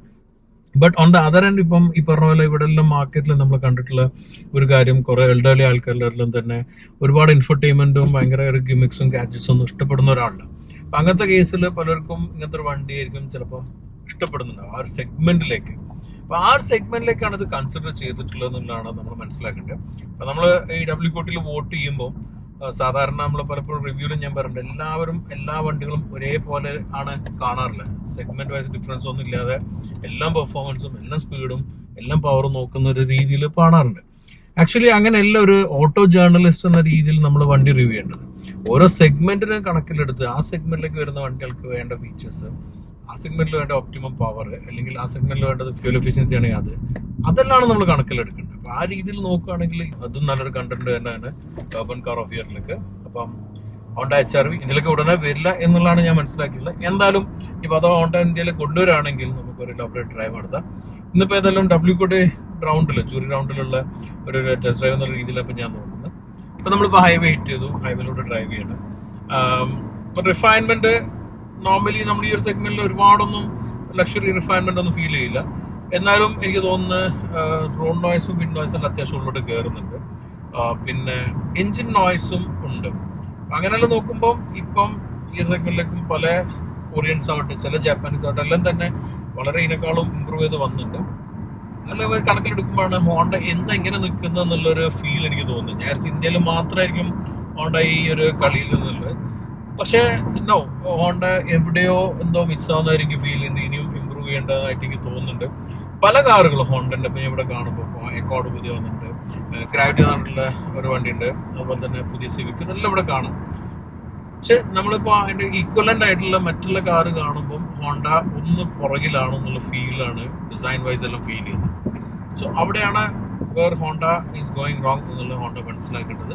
But on the other end ഇപ്പം ഈ പറഞ്ഞ പോലെ ഇവിടെ എല്ലാം മാർക്കറ്റിൽ നമ്മൾ കണ്ടിട്ടുള്ള ഒരു കാര്യം, കുറെ എൽഡർലി ആൾക്കാരിലെല്ലാം തന്നെ ഒരുപാട് ഇൻഫർടൈൻമെന്റും ഭയങ്കര ഒരു ഗിമിക്സും ഗാഡ്ജറ്റ്സും ഒന്നും ഇഷ്ടപ്പെടുന്ന ഒരാളുണ്ട്. അപ്പൊ അങ്ങനത്തെ കേസിൽ പലർക്കും ഇങ്ങനത്തെ ഒരു വണ്ടിയായിരിക്കും ചിലപ്പോൾ ഇഷ്ടപ്പെടുന്നുണ്ടാവും ആ ഒരു സെഗ്മെന്റിലേക്ക്. അപ്പൊ ആ ഒരു സെഗ്മെന്റിലേക്കാണ് ഇത് കൺസിഡർ ചെയ്തിട്ടുള്ളത് എന്നുള്ളതാണ് നമ്മൾ മനസ്സിലാക്കേണ്ടത്. അപ്പൊ നമ്മൾ ഈ WKOTയിൽ വോട്ട് ചെയ്യുമ്പോൾ സാധാരണ നമ്മൾ പലപ്പോഴും റിവ്യൂവിലും ഞാൻ പറഞ്ഞിട്ടുണ്ട്, എല്ലാവരും എല്ലാ വണ്ടികളും ഒരേപോലെ ആണ് കാണാറില്ല. സെഗ്മെന്റ് വൈസ് ഡിഫറൻസ് ഒന്നും ഇല്ലാതെ എല്ലാ പെർഫോമൻസും എല്ലാ സ്പീഡും എല്ലാം പവർ നോക്കുന്ന ഒരു രീതിയിൽ കാണാറുണ്ട്. ആക്ച്വലി അങ്ങനെയല്ല ഒരു ഓട്ടോ ജേർണലിസ്റ്റ് എന്ന രീതിയിൽ നമ്മൾ വണ്ടി റിവ്യൂ ചെയ്യേണ്ടത്. ഓരോ സെഗ്മെന്റിനെ കണക്കിലെടുത്ത് ആ സെഗ്മെന്റിലേക്ക് വരുന്ന വണ്ടികൾക്ക് വേണ്ട ഫീച്ചേഴ്സ്, ആ സെഗ്മെന്റിൽ വേണ്ട ഓപ്റ്റിമം പവർ, അല്ലെങ്കിൽ ആ സെഗ്മെന്റിൽ വേണ്ടത് ഫ്യൂൽ എഫിഷ്യൻസി ആണെങ്കിൽ അതെല്ലാം നമ്മൾ കണക്കിലെടുക്കേണ്ടത്. അപ്പൊ ആ രീതിയിൽ നോക്കുകയാണെങ്കിൽ അതും നല്ലൊരു കണ്ടന്റ് തന്നെയാണ് urban കാർ ഓഫ് ഇയറിലേക്ക്. അപ്പം ഹോണ്ട HRV ഇതിലൊക്കെ ഉടനെ വരില്ല എന്നുള്ളതാണ് ഞാൻ മനസ്സിലാക്കിയിട്ടുള്ളത്. എന്തായാലും ഇപ്പൊ അഥവാ ഹോണ്ട ഇന്ത്യയിൽ കൊണ്ടുവരാണെങ്കിൽ നമുക്കൊരു എലാബറേറ്റ് ഡ്രൈവ് നടത്താം. ഇന്നിപ്പോ ഏതായാലും WCOT റൗണ്ടിൽ, ജൂറി റൗണ്ടിലുള്ള ഒരു ടെസ്റ്റ് ഡ്രൈവ് എന്നുള്ള രീതിയിലാണ് ഞാൻ നോക്കുന്നത്. ഇപ്പൊ നമ്മളിപ്പോ ഹൈവേ ഹിറ്റ് ചെയ്തു, ഹൈവേയിലൂടെ ഡ്രൈവ് ചെയ്യണം. ഇപ്പൊ റിഫൈൻമെന്റ് നോർമലി നമ്മൾ ഈ ഒരു സെഗ്മെന്റിൽ ഒരുപാടൊന്നും ലക്ഷറി റിഫൈൻമെന്റ് ഒന്നും ഫീൽ ചെയ്യില്ല. എന്നാലും എനിക്ക് തോന്നുന്നു റോഡ് നോയ്സും വിൻഡ് നോയ്സും അത്യാവശ്യം ഉള്ളോട്ട് കയറുന്നുണ്ട്. പിന്നെ എഞ്ചിൻ നോയ്സും ഉണ്ട്. അങ്ങനെയെല്ലാം നോക്കുമ്പോൾ ഇപ്പം ഈ ഒരു സെഗ്മെന്റിലേക്കും പല കൊറിയൻസ് ആവട്ടെ, ചില ജാപ്പാനീസ് ആവട്ടെ, എല്ലാം തന്നെ വളരെ ഇതിനേക്കാളും ഇമ്പ്രൂവ് ചെയ്ത് വന്നിട്ടുണ്ട്. അല്ല കണക്കിലെടുക്കുമ്പോഴാണ് ഹോണ്ട എന്താ ഇങ്ങനെ നിൽക്കുന്നത് എന്നുള്ളൊരു ഫീൽ എനിക്ക് തോന്നുന്നത്. ഞാൻ ഇന്ത്യയിൽ മാത്രമായിരിക്കും ഹോണ്ട ഈ ഒരു കളിയിൽ നിന്നുള്ളത്. പക്ഷേ നോ, ഹോണ്ട എവിടെയോ എന്തോ മിസ്സാവുന്നതായിരിക്കും ഫീൽ ചെയ്യുന്നത്. ഇനിയും ഇമ്പ്രൂവ് ചെയ്യേണ്ടതായിട്ട് എനിക്ക് തോന്നുന്നുണ്ട്. പല കാറുകളും ഹോണ്ടന്റെ ഇപ്പം ഇവിടെ കാണുമ്പോൾ എക്കോർഡ് പുതിയ വന്നിട്ടുണ്ട്, ഗ്രാവിറ്റി എന്നുള്ള ഒരു വണ്ടിയുണ്ട്, അതുപോലെ തന്നെ പുതിയ സിവിക്, ഇതെല്ലാം ഇവിടെ കാണാം. പക്ഷെ നമ്മളിപ്പോൾ അതിന്റെ ഈക്വലന്റ് ആയിട്ടുള്ള മറ്റുള്ള കാറ് കാണുമ്പോൾ ഹോണ്ട ഒന്ന് പുറകിലാണ് എന്നുള്ള ഫീലാണ് ഡിസൈൻ വൈസ് എല്ലാം ഫീൽ ചെയ്യുന്നത്. സോ അവിടെയാണ് where Honda is going wrong എന്നുള്ള ഹോണ്ട മനസ്സിലാക്കേണ്ടത്.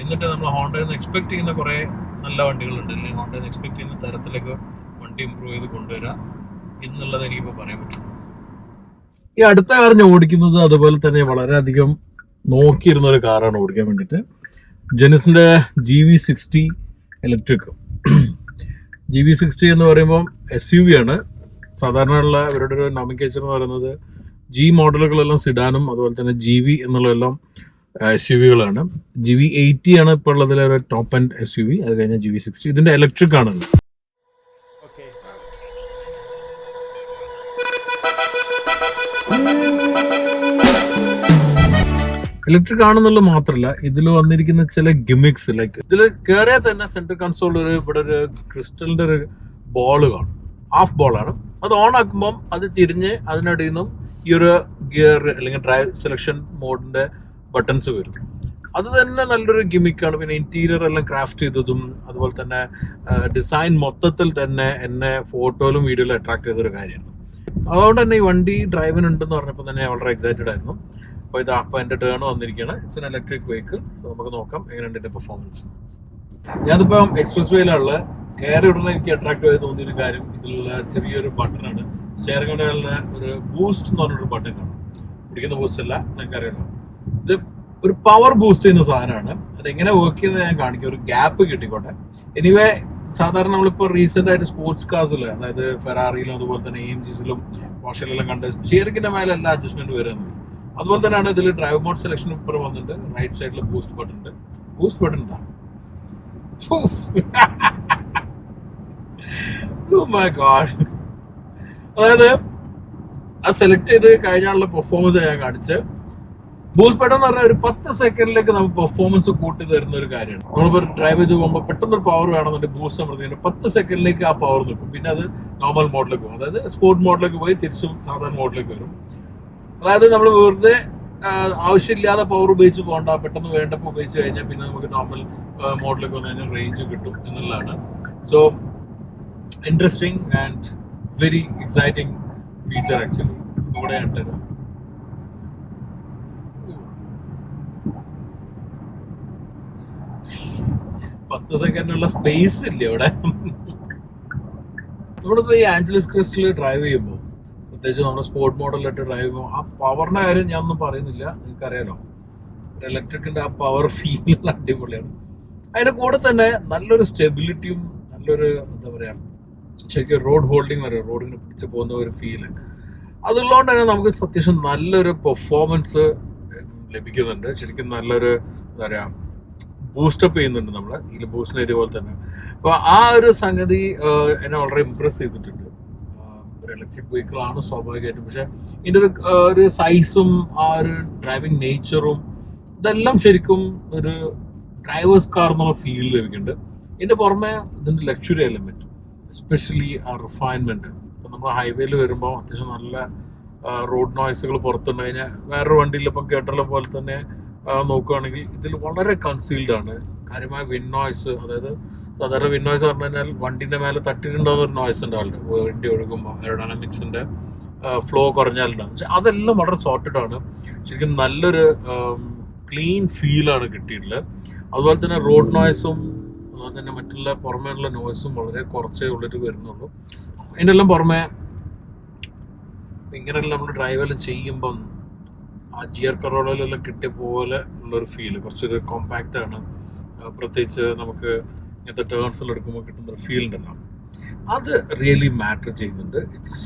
എന്നിട്ട് നമ്മൾ ഹോണ്ടയിൽ നിന്ന് എക്സ്പെക്ട് ചെയ്യുന്ന കുറേ നല്ല വണ്ടികളുണ്ട്, അല്ലെങ്കിൽ ഹോണ്ടയിൽ നിന്ന് എക്സ്പെക്ട് ചെയ്യുന്ന തരത്തിലേക്ക് വണ്ടി ഇമ്പ്രൂവ് ചെയ്ത് കൊണ്ടുവരാം എന്നുള്ളത് എനിക്കിപ്പോൾ പറയാൻ പറ്റും. ഈ അടുത്ത കാർ ഞാൻ ഓടിക്കുന്നത് അതുപോലെ തന്നെ വളരെയധികം നോക്കിയിരുന്ന ഒരു കാറാണ് ഓടിക്കാൻ വേണ്ടിയിട്ട്. ജെനിസിന്റെ GV60 ഇലക്ട്രിക്. GV60 എന്ന് പറയുമ്പോൾ SUV ആണ്. സാധാരണ ഉള്ള ഇവരുടെ ഒരു നോമിനിക്കേച്ചർ എന്ന് പറയുന്നത് G മോഡലുകളെല്ലാം സിഡാനും അതുപോലെ തന്നെ GV എന്നുള്ളതെല്ലാം SUVകളാണ്. GV80 ആണ് ഇപ്പോൾ ഉള്ളതിലെ ഒരു ടോപ്പ് ആൻഡ് SUV. അത് കഴിഞ്ഞാൽ GV60. ഇതിന്റെ ഇലക്ട്രിക് ആണല്ലോ. ഇലക്ട്രിക് ആണെന്നുള്ളത് മാത്രമല്ല, ഇതിൽ വന്നിരിക്കുന്ന ചില ഗിമിക്സ്, ലൈക്ക് ഇതിൽ കയറിയാൽ തന്നെ സെൻട്രൽ കൺസോളിൽ ഇവിടെ ഒരു ക്രിസ്റ്റലിന്റെ ഒരു ബോൾ കാണും, ഹാഫ് ബോളാണ്. അത് ഓൺ ആക്കുമ്പം അത് തിരിഞ്ഞ് അതിനടിയിൽ നിന്നും ഈ ഒരു ഗിയർ അല്ലെങ്കിൽ ഡ്രൈവ് സെലക്ഷൻ മോഡിന്റെ ബട്ടൺസ് വരും. അത് തന്നെ നല്ലൊരു ഗിമിക്കാണ്. പിന്നെ ഇന്റീരിയർ എല്ലാം ക്രാഫ്റ്റ് ചെയ്തതും അതുപോലെ തന്നെ ഡിസൈൻ മൊത്തത്തിൽ തന്നെ എന്നെ ഫോട്ടോയിലും വീഡിയോയിലും അട്രാക്ട് ചെയ്തൊരു കാര്യമാണ്. അതുകൊണ്ട് തന്നെ ഈ വണ്ടി ഡ്രൈവിനുണ്ടെന്ന് പറഞ്ഞപ്പോൾ തന്നെ വളരെ എക്സൈറ്റഡ് ആയിരുന്നു. അപ്പോൾ അപ്പോൾ എൻ്റെ ടേൺ വന്നിരിക്കുകയാണ്. It's an electric vehicle. So നമുക്ക് നോക്കാം എങ്ങനെയുണ്ട് ഇതിന്റെ പെർഫോമൻസ്. ഞാനിപ്പം എക്സ്പ്രസ് വേയിലുള്ള കയറി ഉടനെ എനിക്ക് അട്രാക്റ്റീവ് ആയി തോന്നിയൊരു കാര്യം ഇതിലുള്ള ചെറിയൊരു ബട്ടണാണ്. സ്റ്റിയറിംഗിന്റെ ഒരു ബൂസ്റ്റ് എന്ന് പറഞ്ഞൊരു ബട്ടൺ കാണും. പിടിക്കുന്ന ബൂസ്റ്റ് അല്ല, നിങ്ങൾക്കറിയാലോ. ഇത് ഒരു പവർ ബൂസ്റ്റ് ചെയ്യുന്ന സാധനമാണ്. അതെങ്ങനെ വർക്ക് ചെയ്യുന്നത് ഞാൻ കാണിക്കും, ഒരു ഗ്യാപ്പ് കിട്ടിക്കോട്ടെ. എനിവേ സാധാരണ നമ്മളിപ്പോൾ റീസെന്റ് ആയിട്ട് സ്പോർട്സ് കാർസിൽ, അതായത് ഫെറാറിയിലും അതുപോലെ തന്നെ AMGസിലും പോർഷയിലെല്ലാം കണ്ട് സ്റ്റിയറിംഗിന്റെ മേലെ എല്ലാ അഡ്ജസ്റ്റ്മെന്റ് വരുന്നത്. അതുപോലെ തന്നെയാണ് ഇതിൽ ഡ്രൈവ് മോഡ് സെലക്ഷൻ ഇപ്പോൾ വന്നിട്ട് റൈറ്റ് സൈഡിൽ ബൂസ്റ്റ് ബട്ടൺ ഉണ്ട്. ബൂസ്റ്റ് ബട്ടൺ എന്താ? Oh my God. അതായത് അത് സെലക്ട് ചെയ്ത് കഴിഞ്ഞാലുള്ള പെർഫോമൻസ് ഞാൻ കാണിച്ച്. ബൂസ്റ്റ് ബട്ടൺ എന്ന് പറഞ്ഞാൽ ഒരു 10 സെക്കൻഡിലേക്ക് നമുക്ക് പെർഫോമൻസ് കൂട്ടി തരുന്ന ഒരു കാര്യമാണ്. നമ്മളിപ്പോൾ ഡ്രൈവ് ചെയ്ത് പോകുമ്പോൾ പെട്ടെന്നൊരു പവർ വേണമെന്നുണ്ടെങ്കിൽ ബൂസ്റ്റ് അമർത്തി 10 സെക്കൻഡിലേക്ക് ആ പവർ നിൽക്കും. പിന്നെ അത് നോർമൽ മോഡിലേക്ക് പോകും, അതായത് സ്പോർട്ട് മോഡിലേക്ക് പോയി തിരിച്ചും സാധാരണ മോഡിലേക്ക് വരും. അതായത് നമ്മൾ വെറുതെ ആവശ്യമില്ലാതെ പവർ ഉപയോഗിച്ച് പോകണ്ട, പെട്ടെന്ന് വേണ്ടപ്പോൾ ഉപയോഗിച്ച് കഴിഞ്ഞാൽ പിന്നെ നമുക്ക് നോർമൽ മോഡിലേക്ക് വന്നു കഴിഞ്ഞാൽ റേഞ്ച് കിട്ടും എന്നുള്ളതാണ്. So interesting and very exciting feature actually. ഇവിടെ ഉണ്ടല്ലോ 10 സെക്കൻഡുള്ള സ്പേസ് ഇല്ല ഇവിടെ. നമ്മളിപ്പോ ഈ ആഞ്ചലസ് ക്രിസ്റ്റൽ ഡ്രൈവ് ചെയ്യുമ്പോൾ, പ്രത്യേകിച്ച് നമ്മുടെ സ്പോർട്ട് മോഡലിലിട്ട് ഡ്രൈവ് ചെയ്യുമ്പോൾ, ആ പവറിന്റെ കാര്യം ഞാൻ ഒന്നും പറയുന്നില്ല, നിങ്ങൾക്കറിയാലോ. ഇലക്ട്രിക്കിന്റെ ആ പവർ ഫീൽ അടിപൊളിയാണ്. അതിന്റെ കൂടെ തന്നെ നല്ലൊരു സ്റ്റെബിലിറ്റിയും നല്ലൊരു എന്താ പറയാ ശരിക്കും റോഡ് ഹോൾഡിങ് വരെ, റോഡിന് പിടിച്ച് പോകുന്ന ഒരു ഫീല് അതുള്ളതുകൊണ്ട് തന്നെ നമുക്ക് അത്യാവശ്യം നല്ലൊരു പെർഫോമൻസ് ലഭിക്കുന്നുണ്ട്. ശരിക്കും നല്ലൊരു എന്താ പറയാ ബൂസ്റ്റപ്പ് ചെയ്യുന്നുണ്ട് നമ്മളെ ഇതിൽ ബൂസ്റ്റ് ഇതുപോലെ തന്നെ. അപ്പൊ ആ ഒരു സംഗതി എന്നെ വളരെ ഇംപ്രസ് ചെയ്തിട്ടുണ്ട്. ഒരു ഇലക്ട്രിക് വെഹിക്കിൾ ആണ് സ്വാഭാവികമായിട്ടും, പക്ഷെ ഇതിന്റെ ഒരു സൈസും ആ ഒരു ഡ്രൈവിംഗ് നേച്ചറും ഇതെല്ലാം ശരിക്കും ഒരു ഡ്രൈവേഴ്സ് കാർ എന്നുള്ള ഫീൽ ലഭിക്കുന്നുണ്ട്. ഇതിന്റെ പുറമെ ഇതിന്റെ ലക്ഷറി എലമെന്റ്, എസ്പെഷ്യലി ആ റിഫൈൻമെന്റ്. ഇപ്പൊ നമ്മൾ ഹൈവേയിൽ വരുമ്പോൾ അത്യാവശ്യം നല്ല റോഡ് നോയ്സുകൾ പുറത്തുണ്ട് കഴിഞ്ഞാൽ വേറൊരു വണ്ടിയിൽ ഇപ്പം കേട്ടുള്ള പോലെ തന്നെ നോക്കുകയാണെങ്കിൽ ഇതിൽ വളരെ കൺസീൽഡ് ആണ്. കാര്യമായ വിൻ നോയ്സ്, അതായത് സാധാരണ വിൻ നോയ്സ് പറഞ്ഞു കഴിഞ്ഞാൽ വണ്ടിൻ്റെ മേലെ തട്ടിയിട്ടുണ്ടാകുന്ന ഒരു നോയ്സ് ഉണ്ടാവില്ല വണ്ടി ഒഴുകുമ്പോൾ, എയറോഡൈനാമിക്സിൻ്റെ ഫ്ലോ കുറഞ്ഞാലുണ്ടാകും. പക്ഷെ അതെല്ലാം വളരെ സോർട്ടഡ് ആണ്. ശരിക്കും നല്ലൊരു ക്ലീൻ ഫീലാണ് കിട്ടിയിട്ടുള്ളത്. അതുപോലെ തന്നെ റോഡ് നോയ്സും അതുപോലെ തന്നെ മറ്റുള്ള പുറമേയുള്ള നോയ്സും വളരെ കുറച്ചേ ഉള്ളിട്ട് വരുന്നുള്ളൂ. അതിൻ്റെ എല്ലാം പുറമെ ഇങ്ങനെയെല്ലാം നമ്മൾ ഡ്രൈവെല്ലാം ചെയ്യുമ്പം ആ ജിയർ കറോളയിലെല്ലാം കിട്ടിയ പോലെ ഉള്ളൊരു ഫീല് കുറച്ചൊരു കോമ്പാക്റ്റ് ആണ്. പ്രത്യേകിച്ച് നമുക്ക് ഇങ്ങനത്തെ ടേൺസിൽ എടുക്കുമ്പോൾ കിട്ടുന്ന ഫീൽ ഉണ്ടല്ലോ, അത് റിയലി മാറ്റർ ചെയ്യുന്നുണ്ട്. It's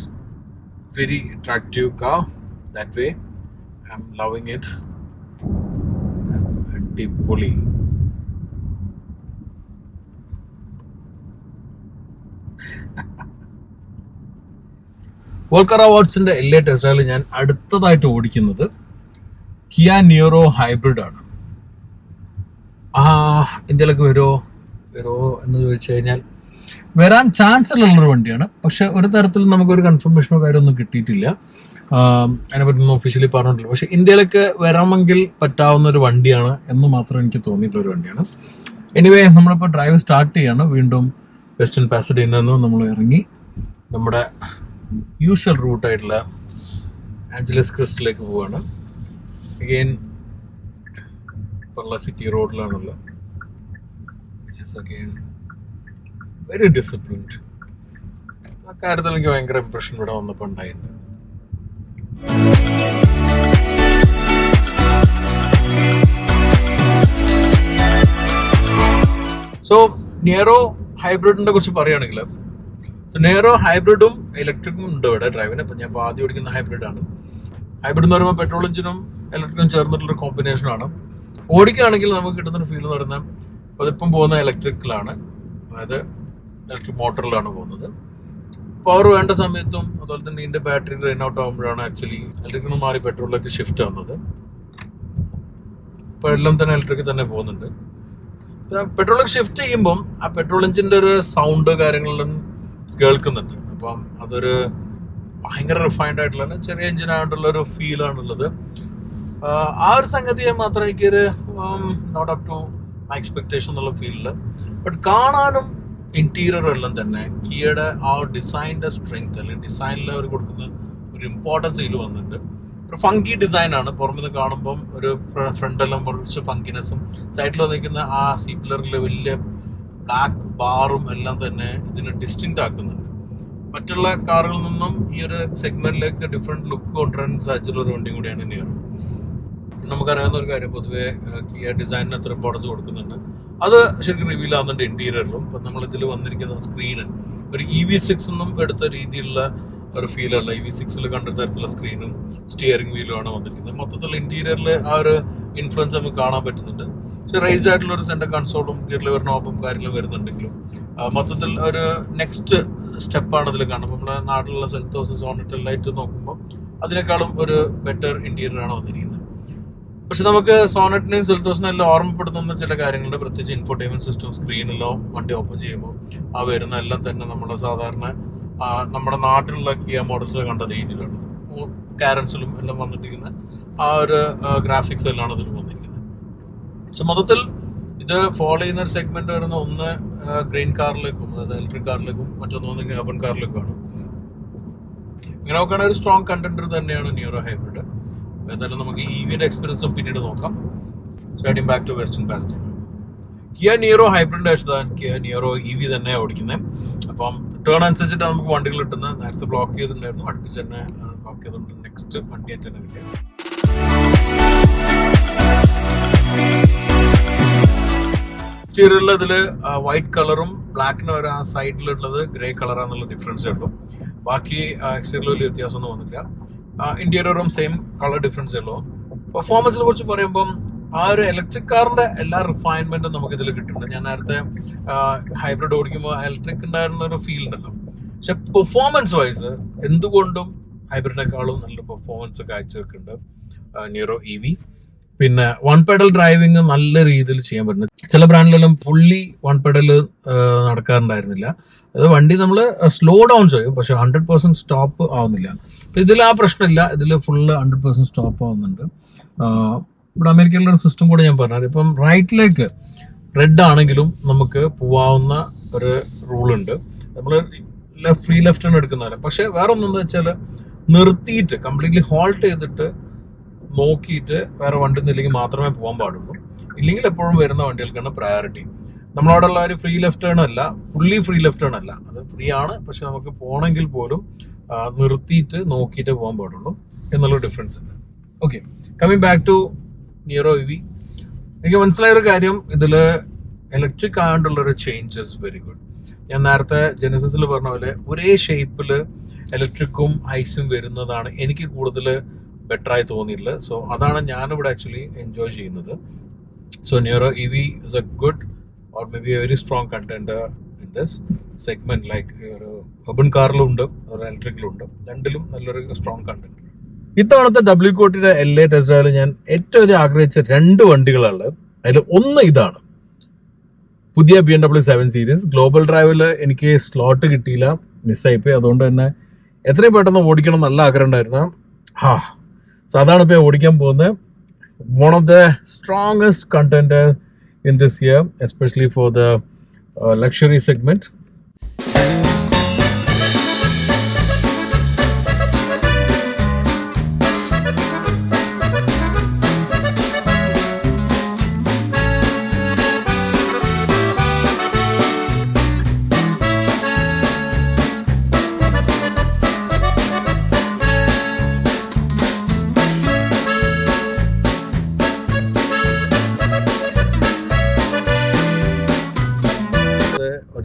very attractive car that way. I am loving it. അടിപൊളി. വേൾഡ് കാർ അവാർഡ്സിന്റെ എല്ലാ ടെസ്റ്റ് ഡ്രൈവിൽ ഞാൻ അടുത്തതായിട്ട് ഓടിക്കുന്നത് കിയ നിയറോ ഹൈബ്രിഡ് ആണ്. ഇന്ത്യയിലൊക്കെ വരുമോ എന്ന് ചോദിച്ചു കഴിഞ്ഞാൽ വരാൻ ചാൻസ് ഉള്ളൊരു വണ്ടിയാണ്. പക്ഷെ ഒരു തരത്തിലും നമുക്കൊരു കൺഫർമേഷനോ കാര്യമൊന്നും കിട്ടിയിട്ടില്ല, അതിനെപ്പറ്റി ഒഫീഷ്യലി പറഞ്ഞിട്ടില്ല. പക്ഷെ ഇന്ത്യയിലൊക്കെ വരാമെങ്കിൽ പറ്റാവുന്ന ഒരു വണ്ടിയാണ് എന്ന് മാത്രം എനിക്ക് തോന്നിയിട്ടുള്ള ഒരു വണ്ടിയാണ്. എനിവേ, നമ്മളിപ്പോൾ ഡ്രൈവ് സ്റ്റാർട്ട് ചെയ്യാണ്. വീണ്ടും വെസ്റ്റേൺ പാസഡിൽ നിന്നും നമ്മൾ ഇറങ്ങി നമ്മുടെ യൂഷ്വൽ റൂട്ടായിട്ടുള്ള ആഞ്ചലസ് ക്രിസ്റ്റിലേക്ക് പോവാണ്. അഗെയിൻ പർള സിറ്റി റോഡിലാണുള്ളത്. Again very disciplined. ആ കാര്യത്തിൽ എനിക്ക് ഭയങ്കര ഇംപ്രഷൻ ഇവിടെ വന്നപ്പോൾ ഉണ്ടായിട്ടുണ്ട്. സോ നിയറോ ഹൈബ്രിഡിനെ കുറിച്ച് പറയുകയാണെങ്കിൽ, നിയറോ ഹൈബ്രിഡും ഇലക്ട്രിക്കും ഉണ്ട് ഇവിടെ ഡ്രൈവിന്. അപ്പം ഞാൻ ആദ്യം ഓടിക്കുന്ന ഹൈബ്രിഡാണ്. ഹൈബ്രിഡ് എന്ന് പറയുമ്പോൾ പെട്രോൾ എഞ്ചിനും ഇലക്ട്രിക്കും ചേർന്നിട്ടുള്ളൊരു കോമ്പിനേഷനാണ്. ഓടിക്കുകയാണെങ്കിൽ നമുക്ക് കിട്ടുന്നൊരു ഫീൽ എന്ന് പറയുന്നത് അതിപ്പം പോകുന്ന ഇലക്ട്രിക്കിലാണ്, അതായത് ഇലക്ട്രിക് മോട്ടറിലാണ് പോകുന്നത്. പവർ വേണ്ട സമയത്തും അതുപോലെ തന്നെ ഇതിൻ്റെ ബാറ്ററി റൺ ഔട്ട് ആകുമ്പോഴാണ് ആക്ച്വലി ഇലക്ട്രിക്കിൽ നിന്ന് മാറി പെട്രോളിലേക്ക് ഷിഫ്റ്റ് ആവുന്നത്. ഇപ്പോൾ എല്ലാം തന്നെ ഇലക്ട്രിക്കിൽ തന്നെ പോകുന്നുണ്ട്. പെട്രോളിലേക്ക് ഷിഫ്റ്റ് ചെയ്യുമ്പം ആ പെട്രോൾ എഞ്ചിൻ്റെ ഒരു സൗണ്ട് കാര്യങ്ങളെല്ലാം കേൾക്കുന്നുണ്ട്. അപ്പം അതൊരു ഭയങ്കര റിഫൈൻഡ് ആയിട്ടുള്ള ചെറിയ എഞ്ചിൻ ആയിട്ടുള്ള ഒരു ഫീലാണുള്ളത്. ആ ഒരു സംഗതിയെ മാത്രം എനിക്കൊരു not up to my expectation എന്നുള്ള ഫീലില്. ബട്ട് കാണാനും ഇന്റീരിയർ എല്ലാം തന്നെ കിയയുടെ ആ ഡിസൈനിന്റെ സ്ട്രെങ്ത് അല്ലെങ്കിൽ ഡിസൈനിൽ അവർ കൊടുക്കുന്ന ഒരു ഇമ്പോർട്ടൻസ് ഇതിൽ വന്നിട്ടുണ്ട്. ഒരു ഫങ്കി ഡിസൈനാണ്. പുറമെ നിന്ന് കാണുമ്പം ഒരു ഫ്രണ്ടെല്ലാം കുറച്ച് ഫങ്കിനെസ്സും സൈഡിൽ വന്നിരിക്കുന്ന ആ സീ പില്ലറിൽ വലിയ ബ്ലാക്ക് ബാറും എല്ലാം തന്നെ ഇതിനെ ഡിസ്റ്റിങ്ക്റ്റ് ആക്കുന്നുണ്ട്. മറ്റുള്ള കാറുകളിൽ നിന്നും ഈ ഒരു സെഗ്മെന്റിലേക്ക് ഡിഫറെന്റ് ലുക്ക് കൊണ്ടുവരാൻ സാധിച്ചിട്ടുള്ള ഒരു വണ്ടിയും കൂടിയാണ് നിയറോ. നമുക്കറിയാവുന്ന ഒരു കാര്യം, പൊതുവെ കിയ ഡിസൈനിന് അത്ര ഇമ്പോർട്ടൻസ് കൊടുക്കുന്നുണ്ട്. അത് ശരിക്കും റിവീൽ ആവുന്നുണ്ട് ഇന്റീരിയറിലും. ഇപ്പം നമ്മളിതിൽ വന്നിരിക്കുന്ന സ്ക്രീന് ഒരു EV6 എന്നും എടുത്ത രീതിയിലുള്ള ഒരു ഫീലുള്ള EV6 കണ്ട തരത്തിലുള്ള സ്ക്രീനും സ്റ്റിയറിംഗ് വീലും ആണ് വന്നിരിക്കുന്നത്. മൊത്തത്തിൽ ഇന്റീരിയറിൽ ആ ഒരു ഇൻഫ്ലുവൻസ് നമുക്ക് കാണാൻ പറ്റുന്നുണ്ട്. പക്ഷെ റേസ്ഡ് ആയിട്ടുള്ള ഒരു സെന്റർ കൺസോളും ഗിയർ ലിവർ നോബും കാര്യങ്ങളും വരുന്നുണ്ടെങ്കിലും മൊത്തത്തിൽ ഒരു നെക്സ്റ്റ് സ്റ്റെപ്പാണ് ഇതിൽ കാണുന്നത്. നമ്മുടെ നാട്ടിലുള്ള സെൽത്തോസ് സോണറ്റ് ലൈറ്റ് നോക്കുമ്പോൾ അതിനേക്കാളും ഒരു ബെറ്റർ ഇന്റീരിയർ ആണ് വന്നിരിക്കുന്നത്. പക്ഷെ നമുക്ക് സോണറ്റിനെയും സെൽത്തോസിനെയും എല്ലാം ഓർമ്മപ്പെടുത്തുന്ന ചില കാര്യങ്ങളുണ്ട്. പ്രത്യേകിച്ച് ഇൻഫോർടൈൻമെന്റ് സിസ്റ്റം സ്ക്രീനെല്ലാം വണ്ടി ഓപ്പൺ ചെയ്യുമ്പോൾ ആ വരുന്ന എല്ലാം തന്നെ നമ്മുടെ സാധാരണ നമ്മുടെ നാട്ടിലുള്ള കിയ മോഡൽസ് കണ്ട രീതിയിലാണ്. കാരൻസിലും എല്ലാം വന്നിരിക്കുന്ന ആ ഒരു ഗ്രാഫിക്സ് എല്ലാം ഇതിൽ വന്നിരിക്കുന്നത്. പക്ഷെ മൊത്തത്തിൽ ഇത് ഫോളോ ചെയ്യുന്ന ഒരു സെഗ്മെന്റ് വരുന്ന ഒന്ന് ഗ്രീൻ കാറിലേക്കും, അതായത് ഇലക്ട്രിക് കാറിലേക്കും, മറ്റൊന്ന് അർബൻ കാറിലേക്കുമാണ്. ഇങ്ങനെ നോക്കുകയാണെങ്കിൽ ഒരു സ്ട്രോങ് കണ്ടന്റർ തന്നെയാണ് നിയറോ ഹൈബ്രിഡ്. എന്തായാലും നമുക്ക് EVയുടെ എക്സ്പീരിയൻസും പിന്നീട് നോക്കാം. Starting back to western passenger. Kia Niro ഹൈബ്രിഡിന്റെ ആവശ്യമാണ് കിയ നിയറോ EV തന്നെയാണ് ഓടിക്കുന്നത്. അപ്പം ടേൺ അനുസരിച്ചിട്ടാണ് നമുക്ക് വണ്ടികൾ കിട്ടുന്നത്. നേരത്തെ ബ്ലോക്ക് ചെയ്തിട്ടുണ്ടായിരുന്നു, അടുപ്പിച്ച് തന്നെ ബ്ലോക്ക് ചെയ്തുകൊണ്ട് നെക്സ്റ്റ് വണ്ടിയായിട്ട് തന്നെ കിട്ടിയത്. എക്സ്റ്റീരിയറിൽ ഇതിൽ വൈറ്റ് കളറും ബ്ലാക്കിന് വരെ ആ സൈഡിലുള്ളത് ഗ്രേ കളറാന്നുള്ള ഡിഫറൻസേ ഉള്ളൂ. ബാക്കി എക്സ്റ്റീരിയറിൽ വലിയ വ്യത്യാസമൊന്നും വന്നില്ല. ഇന്റീരിയറും സെയിം കളർ ഡിഫറൻസേ ഉള്ളൂ. പെർഫോമൻസിനെ കുറിച്ച് പറയുമ്പം ആ ഒരു ഇലക്ട്രിക് കാറിന്റെ എല്ലാ റിഫൈൻമെന്റും നമുക്ക് ഇതിൽ കിട്ടുന്നുണ്ട്. ഞാൻ നേരത്തെ ഹൈബ്രിഡ് ഓടിക്കുമ്പോൾ ഇലക്ട്രിക് ഉണ്ടായിരുന്ന ഒരു ഫീൽ ഉണ്ടല്ലോ. പക്ഷെ പെർഫോമൻസ് വൈസ് എന്തുകൊണ്ടും ഹൈബ്രിഡിനെക്കാളും നല്ല പെർഫോമൻസ് കാഴ്ചവെക്കുന്നുണ്ട് നിയറോ EV. പിന്നെ വൺ പെഡൽ ഡ്രൈവിങ് നല്ല രീതിയിൽ ചെയ്യാൻ പറ്റുന്നു. ചില ബ്രാൻഡിലെല്ലാം ഫുള്ളി വൺ പെഡൽ നടക്കാറുണ്ടായിരുന്നില്ല. അത് വണ്ടി നമ്മൾ സ്ലോ ഡൗൺ ചെയ്യും, പക്ഷെ 100% സ്റ്റോപ്പ് ആവുന്നില്ല. ഇതിൽ ആ പ്രശ്നമില്ല, ഇതിൽ ഫുള്ള് 100% സ്റ്റോപ്പ് ആവുന്നുണ്ട്. ഇവിടെ അമേരിക്കയിലുള്ള ഒരു സിസ്റ്റം കൂടെ ഞാൻ പറഞ്ഞത്, ഇപ്പം റൈറ്റിലേക്ക് റെഡ് ആണെങ്കിലും നമുക്ക് പോവാവുന്ന ഒരു റൂളുണ്ട്. നമ്മൾ ഫ്രീ ലെഫ്റ്റ് ആണ് എടുക്കുന്നതല്ല. പക്ഷെ വേറെ ഒന്നെന്ന് വെച്ചാൽ നിർത്തിയിട്ട് കംപ്ലീറ്റ്ലി ഹോൾട്ട് ചെയ്തിട്ട് നോക്കിയിട്ട് വേറെ വണ്ടി ഒന്നുമില്ലെങ്കിൽ മാത്രമേ പോകാൻ പാടുള്ളൂ. ഇല്ലെങ്കിൽ എപ്പോഴും വരുന്ന വണ്ടികൾക്കാണ് പ്രയോറിറ്റി. നമ്മളവിടെ ഉള്ള ഒരു ഫ്രീ ലെഫ്റ്റ് ടേൺ അല്ല, ഫുള്ളി ഫ്രീ ലെഫ്റ്റ് ടേൺ അല്ല, അത് ഫ്രീ ആണ്. പക്ഷെ നമുക്ക് പോകണമെങ്കിൽ പോലും നിർത്തിയിട്ട് നോക്കിയിട്ട് പോകാൻ പാടുള്ളൂ എന്നുള്ള ഡിഫറൻസ് ഉണ്ട്. Okay, coming back to Niro EV, എനിക്ക് മനസ്സിലായൊരു കാര്യം, ഇതിൽ ഇലക്ട്രിക് ആയതുകൊണ്ടുള്ളൊരു ചേഞ്ചസ് വെരി ഗുഡ്. ഞാൻ നേരത്തെ ജെനസിസിൽ പറഞ്ഞ പോലെ ഒരേ ഷേപ്പിൽ ഇലക്ട്രിക്കും ഐസും വരുന്നതാണ് എനിക്ക് കൂടുതൽ ബെറ്ററായി തോന്നിയിട്ടുള്ളത്. സോ അതാണ് ഞാനിവിടെ ആക്ച്വലി എൻജോയ് ചെയ്യുന്നത്. So Niro EV is a good or maybe a very strong contender in this segment. Like ഒരു urban കാറിലും ഉണ്ട്, ഒരു ഇലക്ട്രിക്കലും ഉണ്ട്, രണ്ടിലും നല്ലൊരു സ്ട്രോങ് കണ്ടന്റ്. ഇത്തവണത്തെ WCOTയുടെ LA ടെസ്റ്റ് ഡ്രൈവിൽ ഞാൻ ഏറ്റവും അധികം ആഗ്രഹിച്ച 2 വണ്ടികളാണ്. അതിൽ ഒന്ന് ഇതാണ്, പുതിയ BMW 7 Series. ഗ്ലോബൽ ഡ്രൈവിൽ എനിക്ക് സ്ലോട്ട് കിട്ടിയില്ല, മിസ്സായിപ്പോയി. അതുകൊണ്ട് തന്നെ എത്രയും പെട്ടെന്ന് ഓടിക്കണം നല്ല ആഗ്രഹം ഉണ്ടായിരുന്നു. സാധാരണ ഇപ്പോൾ ഓടിക്കാൻ പോകുന്നത് one of the strongest contender in this year, especially for the luxury segment.